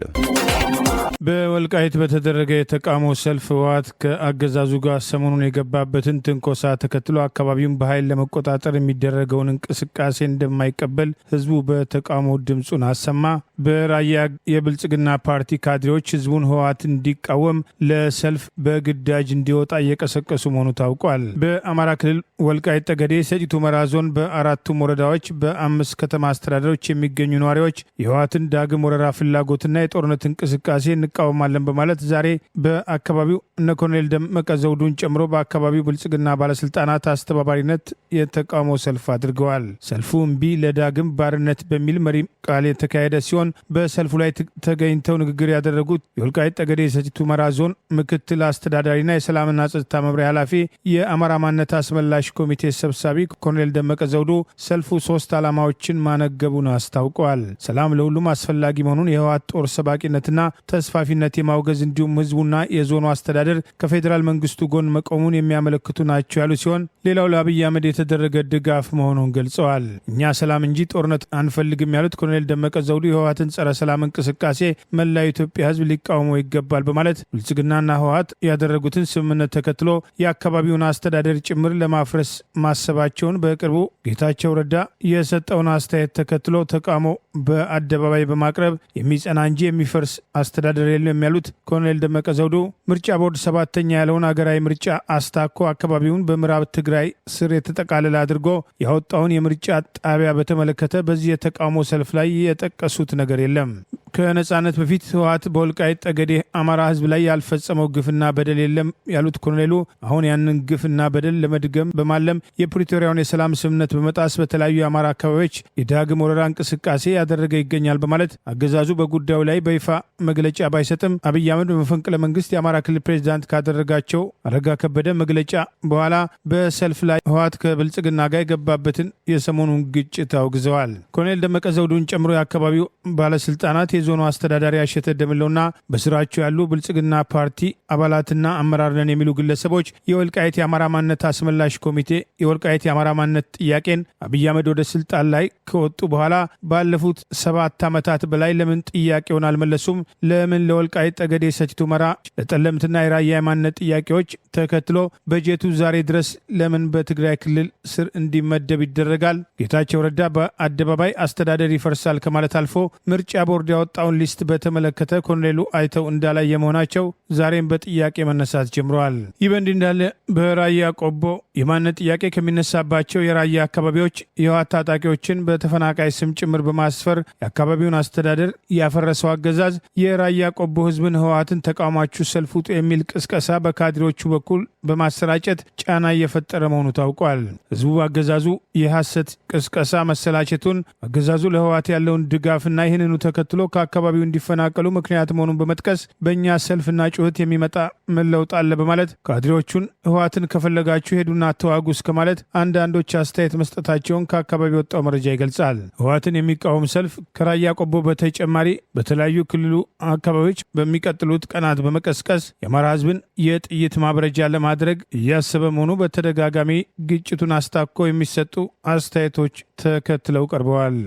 በወልቃይት በተደረገ የተቃውሞ ሰልፍ ህወሓት ከአገዛዙ ጋር ሰሞኑን የገባበትን ትንኮሳ ተከትሎ አካባቢውን በኃይል ለመቆጣጠር የሚደረገውን እንቅስቃሴ እንደማይቀበል ህዝቡ በተቃውሞ ድምፁን አሰማ። በራያ የብልጽግና ፓርቲ ካድሬዎች ህዝቡን ህወሓት እንዲቃወም ለሰልፍ በግዳጅ እንዲወጣ እየቀሰቀሱ መሆኑ ታውቋል። በአማራ ክልል ወልቃይት ጠገዴ፣ ሰቲት ሁመራ ዞን በአራቱም ወረዳዎች በ5 ከተማ አስተዳደሮች የሚገኙ ነዋሪዎች የህወሓትን ዳግም ወረራ ፍላጎትና የጦርነት እንቅስቃሴ እንቃወማለን በማለት ዛሬ በአካባቢው እነ ኮሎኔል ደመቀ ዘውዱን ጨምሮ በአካባቢው ብልጽግና ባለስልጣናት አስተባባሪነት የተቃውሞ ሰልፍ አድርገዋል። ሰልፉ እምቢ ለዳግም ባርነት በሚል መሪ ቃል የተካሄደ ሲሆን በሰልፉ ላይ ተገኝተው ንግግር ያደረጉት የወልቃይት ጠገዴ ሰቲት ሁመራ ዞን ምክትል አስተዳዳሪና የሰላምና ጸጥታ መምሪያ ኃላፊ የአማራ ማንነት አስመላሽ ኮሚቴ ሰብሳቢ ኮሎኔል ደመቀ ዘውዱ ሰልፉ 3 ዓላማዎችን ማነገቡን አስታውቀዋል። ሰላም ለሁሉም አስፈላጊ መሆኑን፣ የህወሓት ጦር ሰባቂነትና ተስፋ በተለጣፊነት የማውገዝ እንዲሁም ህዝቡና የዞኑ አስተዳደር ከፌዴራል መንግስቱ ጎን መቆሙን የሚያመለክቱ ናቸው ያሉ ሲሆን ሌላው ለአብይ አህመድ የተደረገ ድጋፍ መሆኑን ገልጸዋል። እኛ ሰላም እንጂ ጦርነት አንፈልግም ያሉት ኮሎኔል ደመቀ ዘውዱ የህወሓትን ጸረ ሰላም እንቅስቃሴ መላው ኢትዮጵያ ህዝብ ሊቃወመው ይገባል በማለት ብልጽግናና ህወሓት ያደረጉትን ስምምነት ተከትሎ የአካባቢውን አስተዳደር ጭምር ለማፍረስ ማሰባቸውን በቅርቡ ጌታቸው ረዳ የሰጠውን አስተያየት ተከትሎ ተቃውሞ በአደባባይ በማቅረብ የሚጸና እንጂ የሚፈርስ አስተዳደር የለም ያሉት ኮሎኔል ደመቀ ዘውዱ ምርጫ ቦርድ 7ኛ ያለውን ሀገራዊ ምርጫ አስታኮ አካባቢውን በምዕራብ ትግራይ ስር የተጠቃለለ አድርጎ ያወጣውን የምርጫ ጣቢያ በተመለከተ በዚህ የተቃውሞ ሰልፍ ላይ የጠቀሱት ነገር የለም። ከነጻነት በፊት ህወሓት በወልቃይት ጠገዴ አማራ ህዝብ ላይ ያልፈጸመው ግፍና በደል የለም ያሉት ኮሎኔሉ አሁን ያንን ግፍና በደል ለመድገም በማለም የፕሪቶሪያውን የሰላም ስምምነት በመጣስ በተለያዩ የአማራ አካባቢዎች የዳግም ወረራ እንቅስቃሴ ያደረገ ይገኛል በማለት አገዛዙ በጉዳዩ ላይ በይፋ መግለጫ ባይሰጥም አብይ አህመድ በመፈንቅለ መንግስት የአማራ ክልል ፕሬዚዳንት ካደረጋቸው አረጋ ከበደ መግለጫ በኋላ በሰልፍ ላይ ህወሓት ከብልጽግና ጋር የገባበትን የሰሞኑን ግጭት አውግዘዋል። ኮሎኔል ደመቀ ዘውዱን ጨምሮ የአካባቢው ባለስልጣናት የዞኑ አስተዳዳሪ አሸተ ደምለውና በስራቸው ያሉ ብልጽግና ፓርቲ አባላትና አመራር ነን የሚሉ ግለሰቦች የወልቃይት የአማራ ማንነት አስመላሽ ኮሚቴ የወልቃይት የአማራ ማንነት ጥያቄን አብይ አህመድ ወደ ስልጣን ላይ ከወጡ በኋላ ባለፉት 7 ዓመታት በላይ ለምን ጥያቄውን አልመለሱም? ለምን ለወልቃይት ጠገዴ፣ ሰቲት ሁመራ፣ ለጠለምትና የራያ የማንነት ጥያቄዎች ተከትሎ በጀቱ ዛሬ ድረስ ለምን በትግራይ ክልል ስር እንዲመደብ ይደረጋል? ጌታቸው ረዳ በአደባባይ አስተዳደር ይፈርሳል ከማለት አልፎ ምርጫ ቦርድ ያወጣውን ሊስት በተመለከተ ኮሎኔሉ አይተው እንዳላየ መሆናቸው ዛሬም በጥያቄ መነሳት ጀምረዋል። ይህ በእንዲህ እንዳለ በራያ ቆቦ የማንነት ጥያቄ ከሚነሳባቸው የራያ አካባቢዎች የህወሓት ታጣቂዎችን በተፈናቃይ ስም ጭምር በማስፈር የአካባቢውን አስተዳደር ያፈረሰው አገዛዝ የራያ ቆቦ ህዝብን ህወሓትን ተቃውማችሁ ሰልፍ ውጡ የሚል ቅስቀሳ በካድሬዎቹ በኩል በማሰራጨት ጫና እየፈጠረ መሆኑ ታውቋል። ህዝቡ አገዛዙ የሐሰት ቅስቀሳ መሰላቸቱን አገዛዙ ለህወሓት ያለውን ድጋፍና ይህንኑ ተከትሎ ከአካባቢው እንዲፈናቀሉ ምክንያት መሆኑን በመጥቀስ በእኛ ሰልፍና ጩኸት የሚመጣ መለውጥ አለ በማለት ካድሬዎቹን ህወሓትን ከፈለጋችሁ ሄዱና አተዋጉ እስከ ማለት አንዳንዶች አስተያየት መስጠታቸውን ከአካባቢ ወጣው መረጃ ይገልጻል። ህወሓትን የሚቃወም ሰልፍ ከራያ ቆቦ በተጨማሪ በተለያዩ ክልሉ አካባቢዎች በሚቀጥሉት ቀናት በመቀስቀስ የአማራ ህዝብን የጥይት ማብረጃ ለማድረግ እያሰበ መሆኑ በተደጋጋሚ ግጭቱን አስታኮ የሚሰጡ አስተያየቶች ተከትለው ቀርበዋል።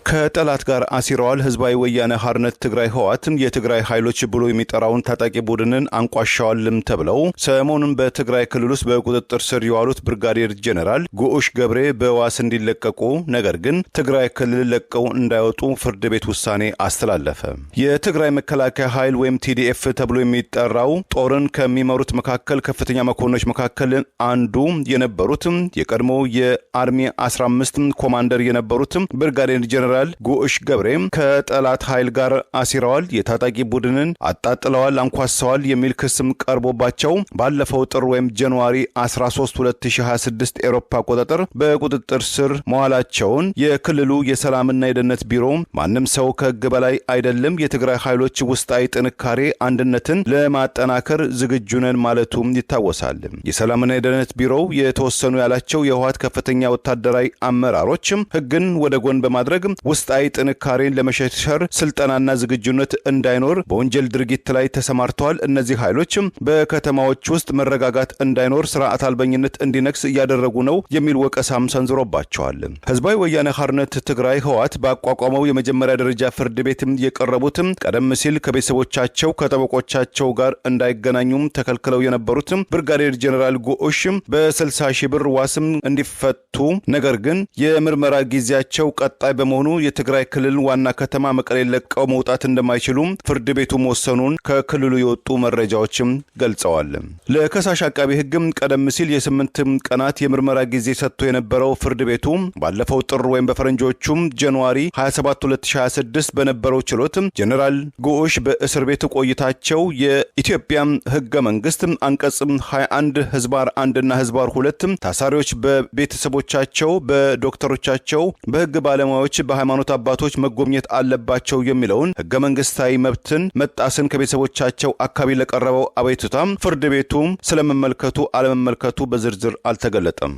ከጠላት ጋር አሲረዋል። ህዝባዊ ወያነ ሓርነት ትግራይ ህወሓትም የትግራይ ኃይሎች ብሎ የሚጠራውን ታጣቂ ቡድንን አንቋሻዋልም ተብለው ሰሞኑን በትግራይ ክልል ውስጥ በቁጥጥር ስር የዋሉት ብርጋዴር ጄኔራል ጉዑሽ ገብሬ በዋስ እንዲለቀቁ ነገር ግን ትግራይ ክልል ለቀው እንዳይወጡ ፍርድ ቤት ውሳኔ አስተላለፈ። የትግራይ መከላከያ ኃይል ወይም ቲዲኤፍ ተብሎ የሚጠራው ጦርን ከሚመሩት መካከል ከፍተኛ መኮንኖች መካከል አንዱ የነበሩት የቀድሞ የአርሚ 15 ኮማንደር የነበሩት ብርጋዴር ጄኔራል ጉዑሽ ገብሬ ከጠላት ኃይል ጋር አሲረዋል፣ የታጣቂ ቡድንን አጣጥለዋል፣ አንኳሰዋል የሚል ክስም ቀርቦባቸው ባለፈው ጥር ወይም ጃንዋሪ 13 2026 ኤሮፓ አቆጣጠር በቁጥጥር ስር መዋላቸውን የክልሉ የሰላምና የደህንነት ቢሮ ማንም ሰው ከህግ በላይ አይደለም፣ የትግራይ ኃይሎች ውስጣዊ ጥንካሬ አንድነትን ለማጠናከር ዝግጁ ነን ማለቱ ይታወሳል። የሰላምና የደህንነት ቢሮው የተወሰኑ ያላቸው የህወሓት ከፍተኛ ወታደራዊ አመራሮች ህግን ወደ ጎን በማድረግ ውስጣዊ ጥንካሬን ለመሸርሸር ስልጠናና ዝግጁነት እንዳይኖር በወንጀል ድርጊት ላይ ተሰማርተዋል። እነዚህ ኃይሎች በከተማዎች ውስጥ መረጋጋት እንዳይኖር ስርዓት አልበኝነት እንዲነክስ እያደረጉ ነው የሚል ወቀሳም ሰንዝሮባቸዋል። ህዝባዊ ወያነ ሓርነት ትግራይ ህወሓት ባቋቋመው የመጀመሪያ ደረጃ ፍርድ ቤትም የቀረቡት ቀደም ሲል ከቤተሰቦቻቸው ከጠበቆቻቸው ጋር እንዳይገናኙም ተከልክለው የነበሩት ብርጋዴር ጄኔራል ጉዑሽ በ60 ሺህ ብር ዋስም እንዲፈቱ ነገር ግን የምርመራ ጊዜያቸው ቀጣይ በመሆኑ የትግራይ ክልል ዋና ከተማ መቀሌ ለቀው መውጣት እንደማይችሉ ፍርድ ቤቱ መወሰኑን ከክልሉ የወጡ መረጃዎችም ገልጸዋል። ለከሳሽ አቃቢ ህግም ቀደም ሲል የ8 ቀናት የምርመራ ጊዜ ሰጥቶ የነበረው ፍርድ ቤቱ ባለፈው ጥር ወይም በፈረንጆቹም ጃንዋሪ 27 2026 በነበረው ችሎት ጄኔራል ጉዑሽ በእስር ቤት ቆይታቸው የኢትዮጵያ ህገ መንግስት አንቀጽ 21 ህዝባር 1 እና ህዝባር 2 ታሳሪዎች በቤተሰቦቻቸው በዶክተሮቻቸው በህግ ባለሙያዎች በሃይማኖት አባቶች መጎብኘት አለባቸው የሚለውን ህገ መንግስታዊ መብትን መጣስን ከቤተሰቦቻቸው አካባቢ ለቀረበው አቤቱታ ፍርድ ቤቱ ስለመመልከቱ አለመመልከቱ በዝርዝር አልተገለጠም።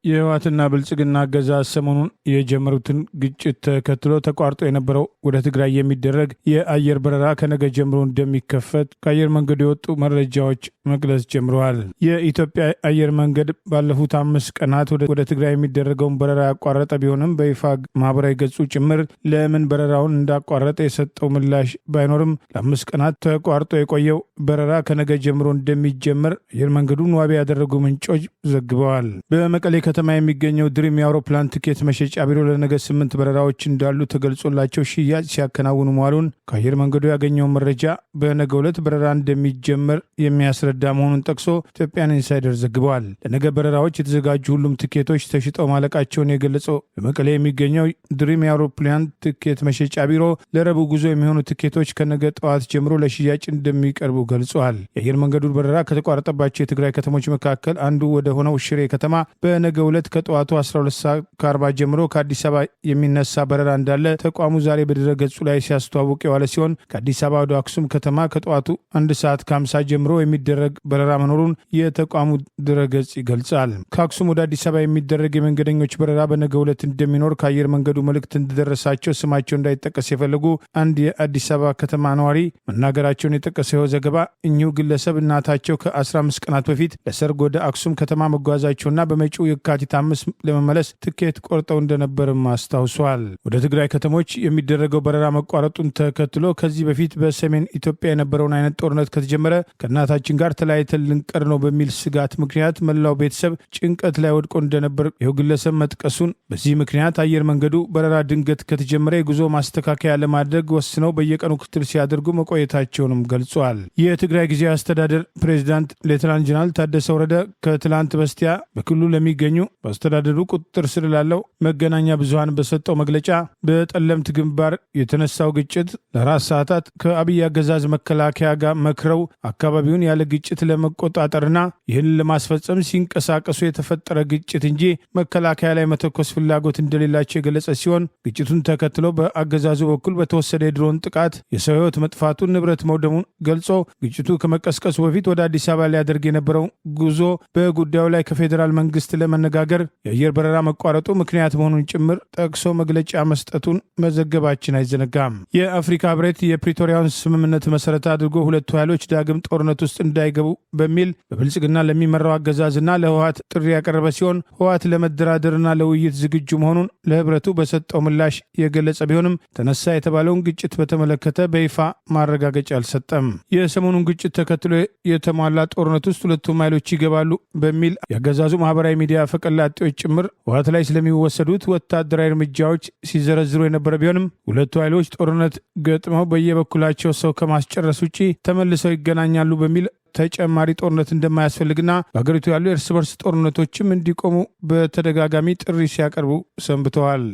የህወሓትና ብልጽግና አገዛዝ ሰሞኑን የጀመሩትን ግጭት ተከትሎ ተቋርጦ የነበረው ወደ ትግራይ የሚደረግ የአየር በረራ ከነገ ጀምሮ እንደሚከፈት ከአየር መንገዱ የወጡ መረጃዎች መግለጽ ጀምረዋል። የኢትዮጵያ አየር መንገድ ባለፉት 5 ቀናት ወደ ትግራይ የሚደረገውን በረራ ያቋረጠ ቢሆንም በይፋ ማህበራዊ ገጹ ጭምር ለምን በረራውን እንዳቋረጠ የሰጠው ምላሽ ባይኖርም ለ5 ቀናት ተቋርጦ የቆየው በረራ ከነገ ጀምሮ እንደሚጀመር አየር መንገዱን ዋቢ ያደረጉ ምንጮች ዘግበዋል። በመቀሌ ከተማ የሚገኘው ድሪም የአውሮፕላን ትኬት መሸጫ ቢሮ ለነገ 8 በረራዎች እንዳሉ ተገልጾላቸው ሽያጭ ሲያከናውኑ መዋሉን ከአየር መንገዱ ያገኘው መረጃ በነገ ዕለት በረራ እንደሚጀመር የሚያስረዳ መሆኑን ጠቅሶ ኢትዮጵያን ኢንሳይደር ዘግበዋል። ለነገ በረራዎች የተዘጋጁ ሁሉም ትኬቶች ተሽጠው ማለቃቸውን የገለጸው በመቀሌ የሚገኘው ድሪም የአውሮፕላን ትኬት መሸጫ ቢሮ ለረቡዕ ጉዞ የሚሆኑ ትኬቶች ከነገ ጠዋት ጀምሮ ለሽያጭ እንደሚቀርቡ ገልጸዋል። የአየር መንገዱ በረራ ከተቋረጠባቸው የትግራይ ከተሞች መካከል አንዱ ወደ ሆነው ሽሬ ከተማ በነገ ዕለት ከጠዋቱ 12:40 ጀምሮ ከአዲስ አበባ የሚነሳ በረራ እንዳለ ተቋሙ ዛሬ በድረ ገጹ ላይ ሲያስተዋውቅ የዋለ ሲሆን ከአዲስ አበባ ወደ አክሱም ከተማ ከጠዋቱ 1:50 ጀምሮ የሚደረግ በረራ መኖሩን የተቋሙ ድረ ገጽ ይገልጻል። ከአክሱም ወደ አዲስ አበባ የሚደረግ የመንገደኞች በረራ በነገ ዕለት እንደሚኖር ከአየር መንገዱ መልእክት እንደደረሳቸው ስማቸው እንዳይጠቀስ የፈለጉ አንድ የአዲስ አበባ ከተማ ነዋሪ መናገራቸውን የጠቀሰው ዘገባ እኚሁ ግለሰብ እናታቸው ከ15 ቀናት በፊት ለሰርግ ወደ አክሱም ከተማ መጓዛቸውና በመጪው የካቲት 5 ለመመለስ ትኬት ቆርጠው እንደነበርም አስታውሷል። ወደ ትግራይ ከተሞች የሚደረገው በረራ መቋረጡን ተከትሎ ከዚህ በፊት በሰሜን ኢትዮጵያ የነበረውን አይነት ጦርነት ከተጀመረ ከእናታችን ጋር ተለያይተን ልንቀር ነው በሚል ስጋት ምክንያት መላው ቤተሰብ ጭንቀት ላይ ወድቆ እንደነበር ይኸው ግለሰብ መጥቀሱን፣ በዚህ ምክንያት አየር መንገዱ በረራ ድንገት ከተጀመረ የጉዞ ማስተካከያ ለማድረግ ወስነው በየቀኑ ክትትል ሲያደርጉ መቆየታቸውንም ገልጿል። የትግራይ ጊዜያዊ አስተዳደር ፕሬዚዳንት ሌተናንት ጀነራል ታደሰ ወረደ ከትላንት በስቲያ በክልሉ ለሚገኙ በአስተዳደሩ ቁጥጥር ስር ላለው መገናኛ ብዙሃን በሰጠው መግለጫ በጠለምት ግንባር የተነሳው ግጭት ለ4 ሰዓታት ከአብይ አገዛዝ መከላከያ ጋር መክረው አካባቢውን ያለ ግጭት ለመቆጣጠርና ይህን ለማስፈጸም ሲንቀሳቀሱ የተፈጠረ ግጭት እንጂ መከላከያ ላይ መተኮስ ፍላጎት እንደሌላቸው የገለጸ ሲሆን ግጭቱን ተከትሎ በአገዛዙ በኩል በተወሰደ የድሮን ጥቃት የሰው ሕይወት መጥፋቱን፣ ንብረት መውደሙን ገልጾ ግጭቱ ከመቀስቀሱ በፊት ወደ አዲስ አበባ ሊያደርግ የነበረው ጉዞ በጉዳዩ ላይ ከፌዴራል መንግስት ለመነጋገር የአየር በረራ መቋረጡ ምክንያት መሆኑን ጭምር ጠቅሶ መግለጫ መስጠቱን መዘገባችን አይዘነጋም። የአፍሪካ ህብረት የፕሪቶሪያውን ስምምነት መሰረት አድርጎ ሁለቱ ኃይሎች ዳግም ጦርነት ውስጥ እንዳይገቡ በሚል በብልጽግና ለሚመራው አገዛዝና ለህወሓት ጥሪ ያቀረበ ሲሆን ህወሓት ለመደራደርና ለውይይት ዝግጁ መሆኑን ለህብረቱ በሰጠው ምላሽ የገለጸ ቢሆንም ተነሳ የተባለውን ግጭት በተመለከተ በይፋ ማረጋገጫ አልሰጠም። የሰሞኑን ግጭት ተከትሎ የተሟላ ጦርነት ውስጥ ሁለቱም ኃይሎች ይገባሉ በሚል ያገዛዙ ማህበራዊ ሚዲያ ፈቀላጤዎች ጭምር ህወሓት ላይ ስለሚወሰዱት ወታደራዊ እርምጃዎች ሲዘረዝሩ የነበረ ቢሆንም ሁለቱ ኃይሎች ጦርነት ገጥመው በየበኩላቸው ሰው ከማስጨረስ ውጭ ተመልሰው ይገናኛሉ በሚል ተጨማሪ ጦርነት እንደማያስፈልግና በሀገሪቱ ያሉ የእርስ በርስ ጦርነቶችም እንዲቆሙ በተደጋጋሚ ጥሪ ሲያቀርቡ ሰንብተዋል።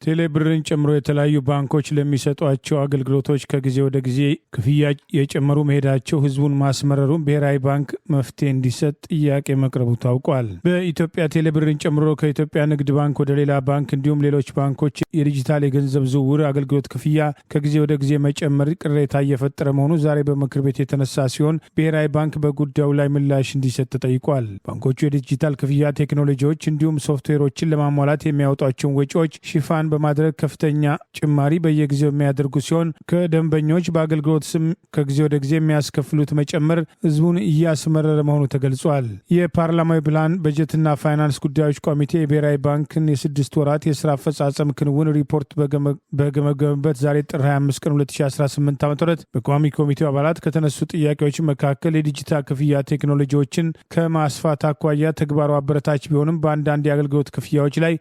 ቴሌብርን ጨምሮ የተለያዩ ባንኮች ለሚሰጧቸው አገልግሎቶች ከጊዜ ወደ ጊዜ ክፍያ የጨመሩ መሄዳቸው ህዝቡን ማስመረሩን ብሔራዊ ባንክ መፍትሄ እንዲሰጥ ጥያቄ መቅረቡ ታውቋል። በኢትዮጵያ ቴሌብርን ጨምሮ ከኢትዮጵያ ንግድ ባንክ ወደ ሌላ ባንክ እንዲሁም ሌሎች ባንኮች የዲጂታል የገንዘብ ዝውውር አገልግሎት ክፍያ ከጊዜ ወደ ጊዜ መጨመር ቅሬታ እየፈጠረ መሆኑ ዛሬ በምክር ቤት የተነሳ ሲሆን ብሔራዊ ባንክ በጉዳዩ ላይ ምላሽ እንዲሰጥ ተጠይቋል። ባንኮቹ የዲጂታል ክፍያ ቴክኖሎጂዎች እንዲሁም ሶፍትዌሮችን ለማሟላት የሚያወጧቸውን ወጪዎች ሽፋን በማድረግ ከፍተኛ ጭማሪ በየጊዜው የሚያደርጉ ሲሆን ከደንበኞች በአገልግሎት ስም ከጊዜ ወደ ጊዜ የሚያስከፍሉት መጨመር ህዝቡን እያስመረረ መሆኑ ተገልጿል። የፓርላማዊ ፕላን በጀትና ፋይናንስ ጉዳዮች ኮሚቴ የብሔራዊ ባንክን የ6 ወራት የስራ አፈጻጸም ክንውን ሪፖርት በገመገመበት ዛሬ ጥር 25 ቀን 2018 ዓ.ም በቋሚ ኮሚቴው አባላት ከተነሱ ጥያቄዎች መካከል የዲጂታል ክፍያ ቴክኖሎጂዎችን ከማስፋት አኳያ ተግባሩ አበረታች ቢሆንም በአንዳንድ የአገልግሎት ክፍያዎች ላይ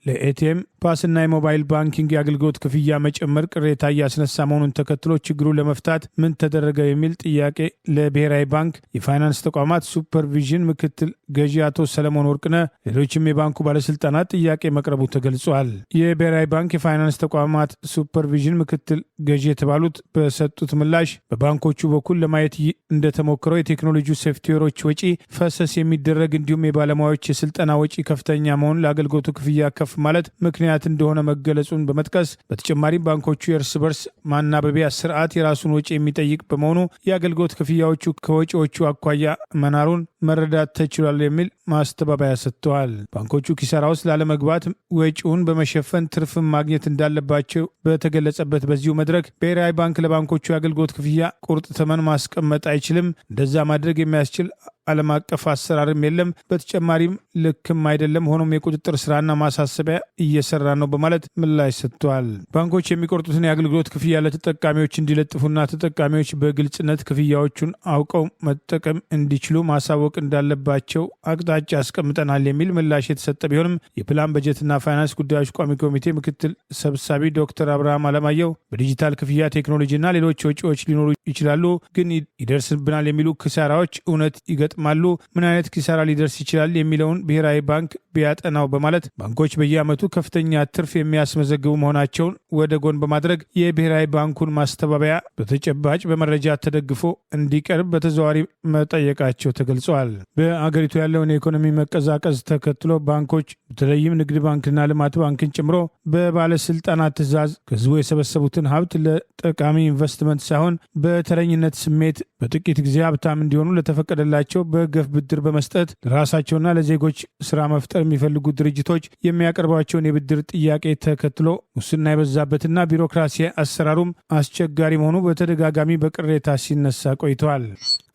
ለኤቲኤም ፓስና የሞባይል ባንኪንግ የአገልግሎት ክፍያ መጨመር ቅሬታ እያስነሳ መሆኑን ተከትሎ ችግሩን ለመፍታት ምን ተደረገ የሚል ጥያቄ ለብሔራዊ ባንክ የፋይናንስ ተቋማት ሱፐርቪዥን ምክትል ገዢ አቶ ሰለሞን ወርቅነህ፣ ሌሎችም የባንኩ ባለስልጣናት ጥያቄ መቅረቡ ተገልጿል። የብሔራዊ ባንክ የፋይናንስ ተቋማት ሱፐርቪዥን ምክትል ገዢ የተባሉት በሰጡት ምላሽ በባንኮቹ በኩል ለማየት እንደተሞክረው የቴክኖሎጂ ሶፍትዌሮች ወጪ ፈሰስ የሚደረግ እንዲሁም የባለሙያዎች የስልጠና ወጪ ከፍተኛ መሆን ለአገልግሎቱ ክፍያ ከፍ ማለት ምክንያት እንደሆነ እንደሆነ መገለጹን በመጥቀስ በተጨማሪም ባንኮቹ የእርስ በርስ ማናበቢያ ስርዓት የራሱን ወጪ የሚጠይቅ በመሆኑ የአገልግሎት ክፍያዎቹ ከወጪዎቹ አኳያ መናሩን መረዳት ተችሏል የሚል ማስተባበያ ሰጥተዋል። ባንኮቹ ኪሳራ ውስጥ ላለመግባት ወጪውን በመሸፈን ትርፍን ማግኘት እንዳለባቸው በተገለጸበት በዚሁ መድረክ ብሔራዊ ባንክ ለባንኮቹ የአገልግሎት ክፍያ ቁርጥ ተመን ማስቀመጥ አይችልም፣ እንደዛ ማድረግ የሚያስችል ዓለም አቀፍ አሰራርም የለም፣ በተጨማሪም ልክም አይደለም፣ ሆኖም የቁጥጥር ስራና ማሳሰቢያ እየሰራ ነው በማለት ምላሽ ሰጥተዋል። ባንኮች የሚቆርጡትን የአገልግሎት ክፍያ ለተጠቃሚዎች እንዲለጥፉና ተጠቃሚዎች በግልጽነት ክፍያዎቹን አውቀው መጠቀም እንዲችሉ ማሳወቅ እንዳለባቸው አቅጣጫ አስቀምጠናል የሚል ምላሽ የተሰጠ ቢሆንም የፕላን በጀትና ፋይናንስ ጉዳዮች ቋሚ ኮሚቴ ምክትል ሰብሳቢ ዶክተር አብርሃም አለማየሁ በዲጂታል ክፍያ ቴክኖሎጂና ሌሎች ወጪዎች ሊኖሩ ይችላሉ፣ ግን ይደርስብናል የሚሉ ኪሳራዎች እውነት ይገጥማሉ፣ ምን አይነት ኪሳራ ሊደርስ ይችላል የሚለውን ብሔራዊ ባንክ ቢያጠናው በማለት ባንኮች በየዓመቱ ከፍተኛ ትርፍ የሚያስመዘግቡ መሆናቸውን ወደ ጎን በማድረግ የብሔራዊ ባንኩን ማስተባበያ በተጨባጭ በመረጃ ተደግፎ እንዲቀርብ በተዘዋዋሪ መጠየቃቸው ተገልጸዋል። በአገሪቱ ያለውን የኢኮኖሚ መቀዛቀዝ ተከትሎ ባንኮች በተለይም ንግድ ባንክና ልማት ባንክን ጨምሮ በባለስልጣናት ትዕዛዝ ከህዝቡ የሰበሰቡትን ሀብት ለጠቃሚ ኢንቨስትመንት ሳይሆን በተረኝነት ስሜት በጥቂት ጊዜ ሀብታም እንዲሆኑ ለተፈቀደላቸው በገፍ ብድር በመስጠት ለራሳቸውና ለዜጎች ስራ መፍጠር የሚፈልጉ ድርጅቶች የሚያቀርቧቸውን የብድር ጥያቄ ተከትሎ ሙስና የበዛበትና ቢሮክራሲ አሰራሩም አስቸጋሪ መሆኑ በተደጋጋሚ በቅሬታ ሲነሳ ቆይተዋል።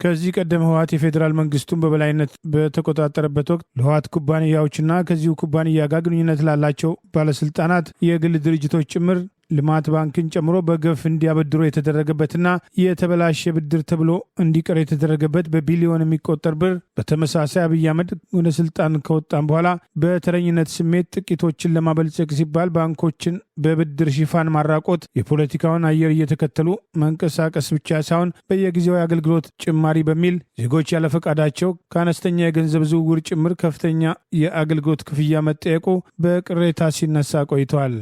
ከዚህ ቀደም ህወሓት የፌዴራል መንግስቱን በበላይነት በተቆጣጠረበት ወቅት ለህወሓት ኩባንያዎችና ከዚሁ ኩባንያ ጋር ግንኙነት ላላቸው ባለስልጣናት የግል ድርጅቶች ጭምር ልማት ባንክን ጨምሮ በገፍ እንዲያበድሩ የተደረገበትና የተበላሸ ብድር ተብሎ እንዲቀር የተደረገበት በቢሊዮን የሚቆጠር ብር በተመሳሳይ አብይ አህመድ ወደ ስልጣን ከወጣም በኋላ በተረኝነት ስሜት ጥቂቶችን ለማበልጸግ ሲባል ባንኮችን በብድር ሽፋን ማራቆት፣ የፖለቲካውን አየር እየተከተሉ መንቀሳቀስ ብቻ ሳይሆን በየጊዜው የአገልግሎት ጭማሪ በሚል ዜጎች ያለፈቃዳቸው ከአነስተኛ የገንዘብ ዝውውር ጭምር ከፍተኛ የአገልግሎት ክፍያ መጠየቁ በቅሬታ ሲነሳ ቆይተዋል።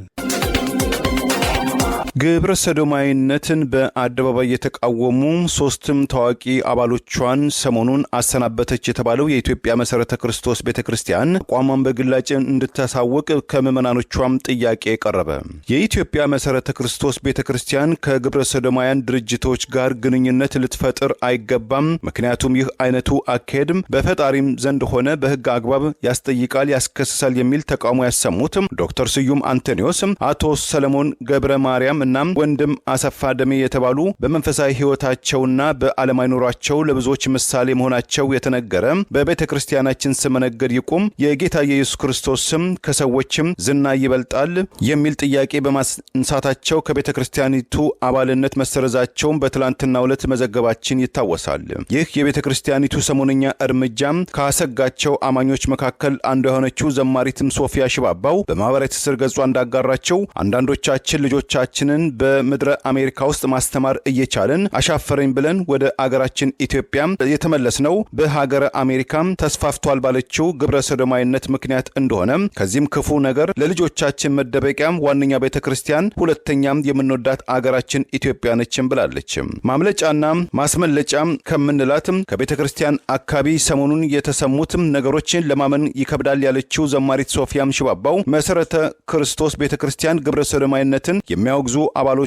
ግብረ ሰዶማዊነትን በአደባባይ የተቃወሙ ሶስትም ታዋቂ አባሎቿን ሰሞኑን አሰናበተች የተባለው የኢትዮጵያ መሰረተ ክርስቶስ ቤተክርስቲያን አቋሟን በግላጭ እንድታሳውቅ ከምዕመናኖቿም ጥያቄ ቀረበ። የኢትዮጵያ መሰረተ ክርስቶስ ቤተክርስቲያን ከግብረ ሰዶማውያን ድርጅቶች ጋር ግንኙነት ልትፈጥር አይገባም፣ ምክንያቱም ይህ አይነቱ አካሄድም በፈጣሪም ዘንድ ሆነ በሕግ አግባብ ያስጠይቃል፣ ያስከስሳል የሚል ተቃውሞ ያሰሙት ዶክተር ስዩም አንቶኒዮስ፣ አቶ ሰለሞን ገብረ ማርያም እና ወንድም አሰፋ ደሜ የተባሉ በመንፈሳዊ ሕይወታቸውና በዓለማዊ ኑሯቸው ለብዙዎች ምሳሌ መሆናቸው የተነገረ በቤተክርስቲያናችን ስም መነገድ ይቁም፣ የጌታ ኢየሱስ ክርስቶስ ስም ከሰዎችም ዝና ይበልጣል የሚል ጥያቄ በማንሳታቸው ከቤተክርስቲያኒቱ አባልነት መሰረዛቸውን በትላንትናው ዕለት መዘገባችን ይታወሳል። ይህ የቤተክርስቲያኒቱ ሰሞነኛ እርምጃም ካሰጋቸው አማኞች መካከል አንዱ የሆነችው ዘማሪትም ሶፊያ ሽባባው በማህበራዊ ትስስር ገጿ እንዳጋራቸው አንዳንዶቻችን ልጆቻችንን በምድረ አሜሪካ ውስጥ ማስተማር እየቻለን አሻፈረኝ ብለን ወደ አገራችን ኢትዮጵያ የተመለስነው በሀገረ አሜሪካ ተስፋፍቷል ባለችው ግብረ ሰዶማዊነት ምክንያት እንደሆነ፣ ከዚህም ክፉ ነገር ለልጆቻችን መደበቂያ ዋነኛ ቤተክርስቲያን፣ ሁለተኛም የምንወዳት አገራችን ኢትዮጵያ ነችን ብላለች። ማምለጫና ማስመለጫ ከምንላት ከቤተክርስቲያን አካባቢ ሰሞኑን የተሰሙት ነገሮችን ለማመን ይከብዳል ያለችው ዘማሪት ሶፊያም ሽባባው መሰረተ ክርስቶስ ቤተክርስቲያን ግብረ ሰዶማዊነትን የሚያወግዙ አባሎቿን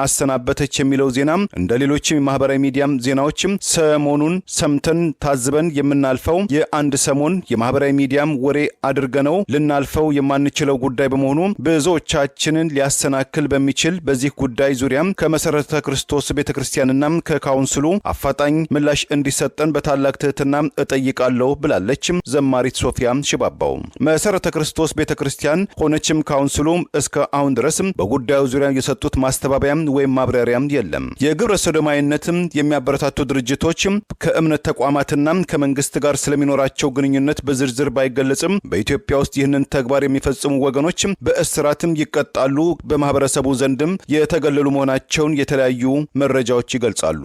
አሰናበተች የሚለው ዜና እንደ ሌሎችም የማህበራዊ ሚዲያም ዜናዎችም ሰሞኑን ሰምተን ታዝበን የምናልፈው የአንድ ሰሞን የማህበራዊ ሚዲያም ወሬ አድርገነው ልናልፈው የማንችለው ጉዳይ በመሆኑ ብዙዎቻችንን ሊያሰናክል በሚችል በዚህ ጉዳይ ዙሪያም ከመሰረተ ክርስቶስ ቤተክርስቲያንና ከካውንስሉ አፋጣኝ ምላሽ እንዲሰጠን በታላቅ ትህትና እጠይቃለሁ ብላለች ዘማሪት ሶፊያ ሽባባው። መሰረተ ክርስቶስ ቤተክርስቲያን ሆነችም ካውንስሉ እስከ አሁን ድረስ በጉዳዩ ዙሪያ የሰጡት ማስተባበያም ወይም ማብራሪያም የለም። የግብረ ሰዶማዊነትም የሚያበረታቱ ድርጅቶች ከእምነት ተቋማትና ከመንግስት ጋር ስለሚኖራቸው ግንኙነት በዝርዝር ባይገለጽም በኢትዮጵያ ውስጥ ይህንን ተግባር የሚፈጽሙ ወገኖች በእስራትም ይቀጣሉ፣ በማህበረሰቡ ዘንድም የተገለሉ መሆናቸውን የተለያዩ መረጃዎች ይገልጻሉ።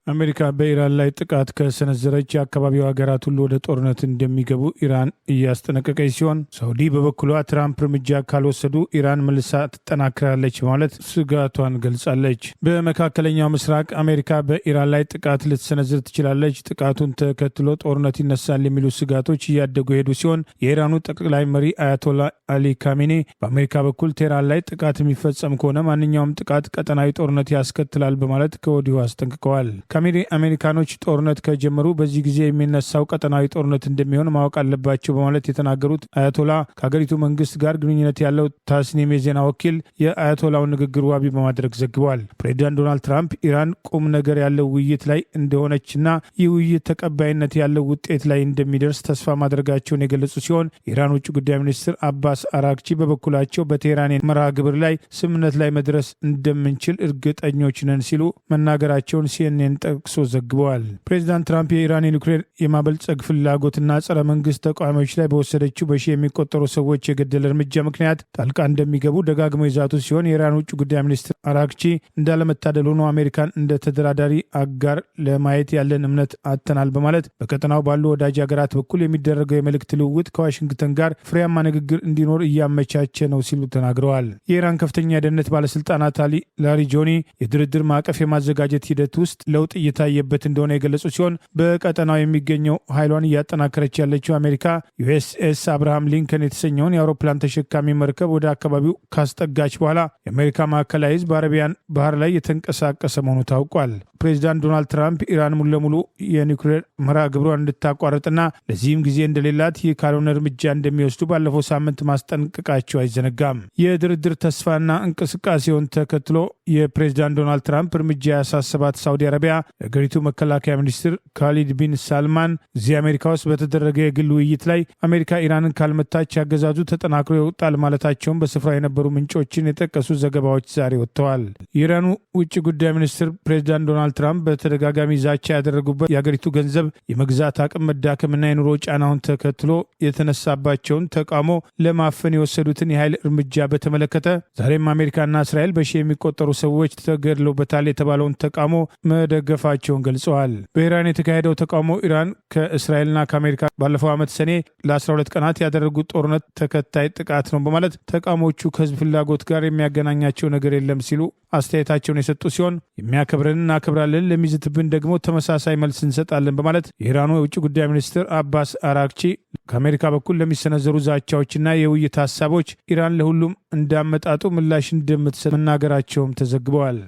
አሜሪካ በኢራን ላይ ጥቃት ከሰነዘረች የአካባቢው ሀገራት ሁሉ ወደ ጦርነት እንደሚገቡ ኢራን እያስጠነቀቀች ሲሆን ሳውዲ በበኩሏ ትራምፕ እርምጃ ካልወሰዱ ኢራን መልሳ ትጠናክራለች በማለት ስጋቷን ገልጻለች። በመካከለኛው ምስራቅ አሜሪካ በኢራን ላይ ጥቃት ልትሰነዝር ትችላለች፣ ጥቃቱን ተከትሎ ጦርነት ይነሳል የሚሉ ስጋቶች እያደጉ ሄዱ ሲሆን የኢራኑ ጠቅላይ መሪ አያቶላ አሊ ካሜኔ በአሜሪካ በኩል ቴህራን ላይ ጥቃት የሚፈጸም ከሆነ ማንኛውም ጥቃት ቀጠናዊ ጦርነት ያስከትላል በማለት ከወዲሁ አስጠንቅቀዋል። ካሜኔ አሜሪካኖች ጦርነት ከጀመሩ በዚህ ጊዜ የሚነሳው ቀጠናዊ ጦርነት እንደሚሆን ማወቅ አለባቸው በማለት የተናገሩት አያቶላ ከሀገሪቱ መንግስት ጋር ግንኙነት ያለው ታስኒም የዜና ወኪል የአያቶላውን ንግግር ዋቢ በማድረግ ዘግበዋል። ፕሬዚዳንት ዶናልድ ትራምፕ ኢራን ቁም ነገር ያለው ውይይት ላይ እንደሆነችና ይህ ውይይት ተቀባይነት ያለው ውጤት ላይ እንደሚደርስ ተስፋ ማድረጋቸውን የገለጹ ሲሆን የኢራን ውጭ ጉዳይ ሚኒስትር አባስ አራክቺ በበኩላቸው በቴህራን መርሃ ግብር ላይ ስምምነት ላይ መድረስ እንደምንችል እርግጠኞች ነን ሲሉ መናገራቸውን ሲኤንኤን ጠቅሶ ዘግበዋል። ፕሬዚዳንት ትራምፕ የኢራን የኒውክሌር የማበልጸግ ፍላጎትና ጸረ መንግስት ተቃዋሚዎች ላይ በወሰደችው በሺ የሚቆጠሩ ሰዎች የገደለ እርምጃ ምክንያት ጣልቃ እንደሚገቡ ደጋግመው የዛቱ ሲሆን የኢራን ውጭ ጉዳይ ሚኒስትር አራክቺ እንዳለመታደል ሆኖ አሜሪካን እንደ ተደራዳሪ አጋር ለማየት ያለን እምነት አጥተናል በማለት በቀጠናው ባሉ ወዳጅ ሀገራት በኩል የሚደረገው የመልእክት ልውውጥ ከዋሽንግተን ጋር ፍሬያማ ንግግር እንዲኖር እያመቻቸ ነው ሲሉ ተናግረዋል። የኢራን ከፍተኛ የደህንነት ባለስልጣናት አሊ ላሪጆኒ የድርድር ማዕቀፍ የማዘጋጀት ሂደት ውስጥ ለውጥ እየታየበት እንደሆነ የገለጹ ሲሆን በቀጠናው የሚገኘው ኃይሏን እያጠናከረች ያለችው አሜሪካ ዩኤስኤስ አብርሃም ሊንከን የተሰኘውን የአውሮፕላን ተሸካሚ መርከብ ወደ አካባቢው ካስጠጋች በኋላ የአሜሪካ ማዕከላዊ ዕዝ በአረቢያን ባህር ላይ የተንቀሳቀሰ መሆኑ ታውቋል። ፕሬዚዳንት ዶናልድ ትራምፕ ኢራን ሙሉ ለሙሉ የኒውክሌር መርሃ ግብሯን እንድታቋርጥና ለዚህም ጊዜ እንደሌላት ይህ ካልሆነ እርምጃ እንደሚወስዱ ባለፈው ሳምንት ማስጠንቀቃቸው አይዘነጋም። የድርድር ተስፋና እንቅስቃሴውን ተከትሎ የፕሬዚዳንት ዶናልድ ትራምፕ እርምጃ ያሳሰባት ሳውዲ አረቢያ የአገሪቱ መከላከያ ሚኒስትር ካሊድ ቢን ሳልማን እዚህ አሜሪካ ውስጥ በተደረገ የግል ውይይት ላይ አሜሪካ ኢራንን ካልመታች ያገዛዙ ተጠናክሮ ይወጣል ማለታቸውን በስፍራ የነበሩ ምንጮችን የጠቀሱ ዘገባዎች ዛሬ ወጥተዋል። የኢራኑ ውጭ ጉዳይ ሚኒስትር ፕሬዚዳንት ዶናልድ ትራምፕ በተደጋጋሚ ዛቻ ያደረጉበት የአገሪቱ ገንዘብ የመግዛት አቅም መዳከምና የኑሮ ጫናውን ተከትሎ የተነሳባቸውን ተቃውሞ ለማፈን የወሰዱትን የኃይል እርምጃ በተመለከተ ዛሬም አሜሪካና እስራኤል በሺ የሚቆጠሩ ሰዎች ተገድለውበታል የተባለውን ተቃውሞ መደገፋቸውን ገልጸዋል። በኢራን የተካሄደው ተቃውሞ ኢራን ከእስራኤልና ከአሜሪካ ባለፈው ዓመት ሰኔ ለ12 ቀናት ያደረጉት ጦርነት ተከታይ ጥቃት ነው በማለት ተቃውሞቹ ከህዝብ ፍላጎት ጋር የሚያገናኛቸው ነገር የለም ሲሉ አስተያየታቸውን የሰጡ ሲሆን የሚያከብረን እናከብራለን፣ ለሚዝትብን ደግሞ ተመሳሳይ መልስ እንሰጣለን በማለት የኢራኑ የውጭ ጉዳይ ሚኒስትር አባስ አራክቺ ከአሜሪካ በኩል ለሚሰነዘሩ ዛቻዎችና የውይይት ሀሳቦች ኢራን ለሁሉም እንዳመጣጡ ምላሽ እንደምትሰጥ መናገራቸውም ተዘግበዋል።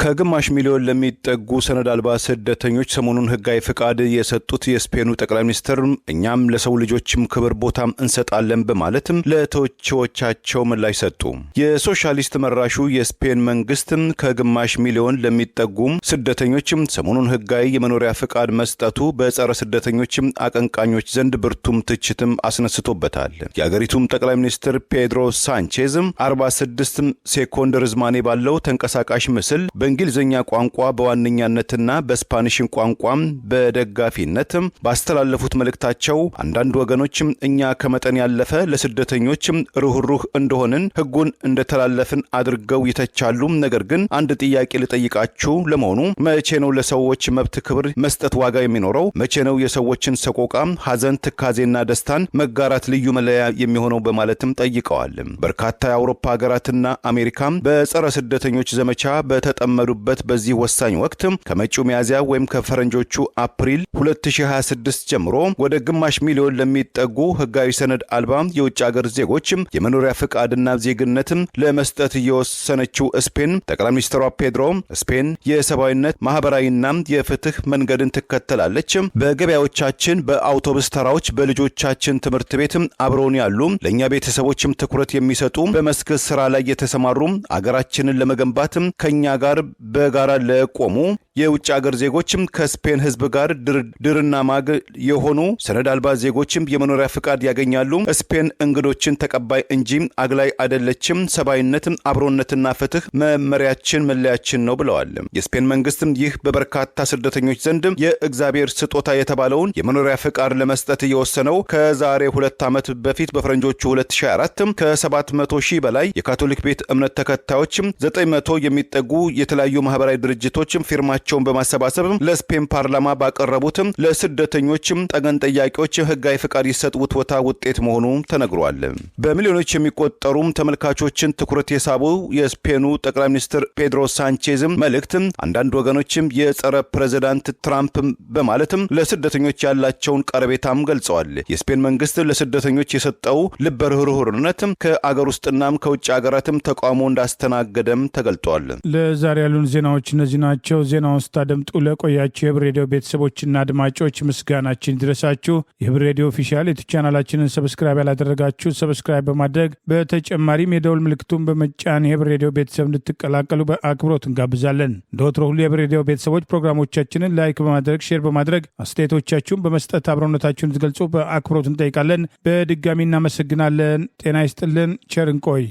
ከግማሽ ሚሊዮን ለሚጠጉ ሰነድ አልባ ስደተኞች ሰሞኑን ህጋዊ ፍቃድ የሰጡት የስፔኑ ጠቅላይ ሚኒስትር እኛም ለሰው ልጆችም ክብር ቦታም እንሰጣለን በማለትም ለተወካዮቻቸው ምላሽ ሰጡ። የሶሻሊስት መራሹ የስፔን መንግስት ከግማሽ ሚሊዮን ለሚጠጉ ስደተኞችም ሰሞኑን ህጋዊ የመኖሪያ ፍቃድ መስጠቱ በጸረ ስደተኞችም አቀንቃኞች ዘንድ ብርቱም ትችትም አስነስቶበታል። የአገሪቱም ጠቅላይ ሚኒስትር ፔድሮ ሳንቼዝ 46 ሴኮንድ ርዝማኔ ባለው ተንቀሳቃሽ ምስል በእንግሊዝኛ ቋንቋ በዋነኛነትና በስፓኒሽን ቋንቋ በደጋፊነት ባስተላለፉት መልእክታቸው አንዳንድ ወገኖች እኛ ከመጠን ያለፈ ለስደተኞች ሩህሩህ እንደሆንን ህጉን እንደተላለፍን አድርገው ይተቻሉ። ነገር ግን አንድ ጥያቄ ልጠይቃችሁ፣ ለመሆኑ መቼ ነው ለሰዎች መብት ክብር መስጠት ዋጋ የሚኖረው? መቼ ነው የሰዎችን ሰቆቃ፣ ሐዘን፣ ትካዜና ደስታን መጋራት ልዩ መለያ የሚሆነው? በማለትም ጠይቀዋል። በርካታ የአውሮፓ ሀገራትና አሜሪካ በጸረ ስደተኞች ዘመቻ በተጠመዱበት በዚህ ወሳኝ ወቅት ከመጪው ሚያዝያ ወይም ከፈረንጆቹ አፕሪል 2026 ጀምሮ ወደ ግማሽ ሚሊዮን ለሚጠጉ ህጋዊ ሰነድ አልባ የውጭ ሀገር ዜጎች የመኖሪያ ፍቃድና ዜግነት ለመስጠት የወሰነችው ስፔን ጠቅላይ ሚኒስትሯ ፔድሮ ስፔን የሰብአዊነት ማህበራዊና የፍትህ መንገድን ትከተላለች። በገበያዎቻችን፣ በአውቶቡስ ተራዎች፣ በልጆቻችን ትምህርት ቤት አብረውን ያሉ ለእኛ ቤተሰቦችም ትኩረት የሚሰጡ በመስክ ስራ ላይ የተሰማሩ አገራችንን ለመገንባት ከኛ ጋር በጋራ ለቆሙ የውጭ ሀገር ዜጎችም ከስፔን ህዝብ ጋር ድርና ማግ የሆኑ ሰነድ አልባ ዜጎችም የመኖሪያ ፍቃድ ያገኛሉ። ስፔን እንግዶችን ተቀባይ እንጂ አግላይ አይደለችም። ሰብአዊነት፣ አብሮነትና ፍትህ መመሪያችን፣ መለያችን ነው ብለዋል። የስፔን መንግስትም ይህ በበርካታ ስደተኞች ዘንድ የእግዚአብሔር ስጦታ የተባለውን የመኖሪያ ፍቃድ ለመስጠት የወሰነው ከዛሬ 2 ዓመት በፊት በፈረንጆቹ 2024 ከ700 ሺህ በላይ የካቶሊክ ቤት እምነት ተከታዮች 900 የሚጠጉ የተለያዩ ማህበራዊ ድርጅቶችም ፊርማቸውን በማሰባሰብ ለስፔን ፓርላማ ባቀረቡትም ለስደተኞችም ጠገን ጠያቂዎች ህጋዊ ፍቃድ ይሰጥ ውትወታ ውጤት መሆኑ ተነግሯል። በሚሊዮኖች የሚቆጠሩም ተመልካቾችን ትኩረት የሳቡ የስፔኑ ጠቅላይ ሚኒስትር ፔድሮ ሳንቼዝም መልእክት አንዳንድ ወገኖችም የጸረ ፕሬዝዳንት ትራምፕ በማለትም ለስደተኞች ያላቸውን ቀረቤታም ገልጸዋል። የስፔን መንግስት ለስደተኞች የሰጠው ልበ ርህሩህነት ከአገር ውስጥናም ከውጭ ሀገራትም ተቃውሞ እንዳስተናገደም ተገልጧል። ለዛሬ ያሉን ዜናዎች እነዚህ ናቸው። ዜናውን ስታደምጡ ለቆያችሁ የህብር ሬዲዮ ቤተሰቦችና አድማጮች ምስጋናችን ይድረሳችሁ። የህብር ሬዲዮ ኦፊሻል ቻናላችንን ሰብስክራይብ ያላደረጋችሁ ሰብስክራይብ በማድረግ በተጨማሪም የደውል ምልክቱን በመጫን የህብር ሬዲዮ ቤተሰብ እንድትቀላቀሉ በአክብሮት እንጋብዛለን። እንደ ወትሮ ሁሉ የህብር ሬዲዮ ቤተሰቦች ፕሮግራሞቻችንን ላይክ በማድረግ ሼር በማድረግ አስተያየቶቻችሁን በመስጠት አብሮነታችሁን እንድትገልጹ በአክብሮት እንጠይቃለን። በድጋሚ እናመሰግናለን። ጤና ይስጥልን። ቸር እንቆይ።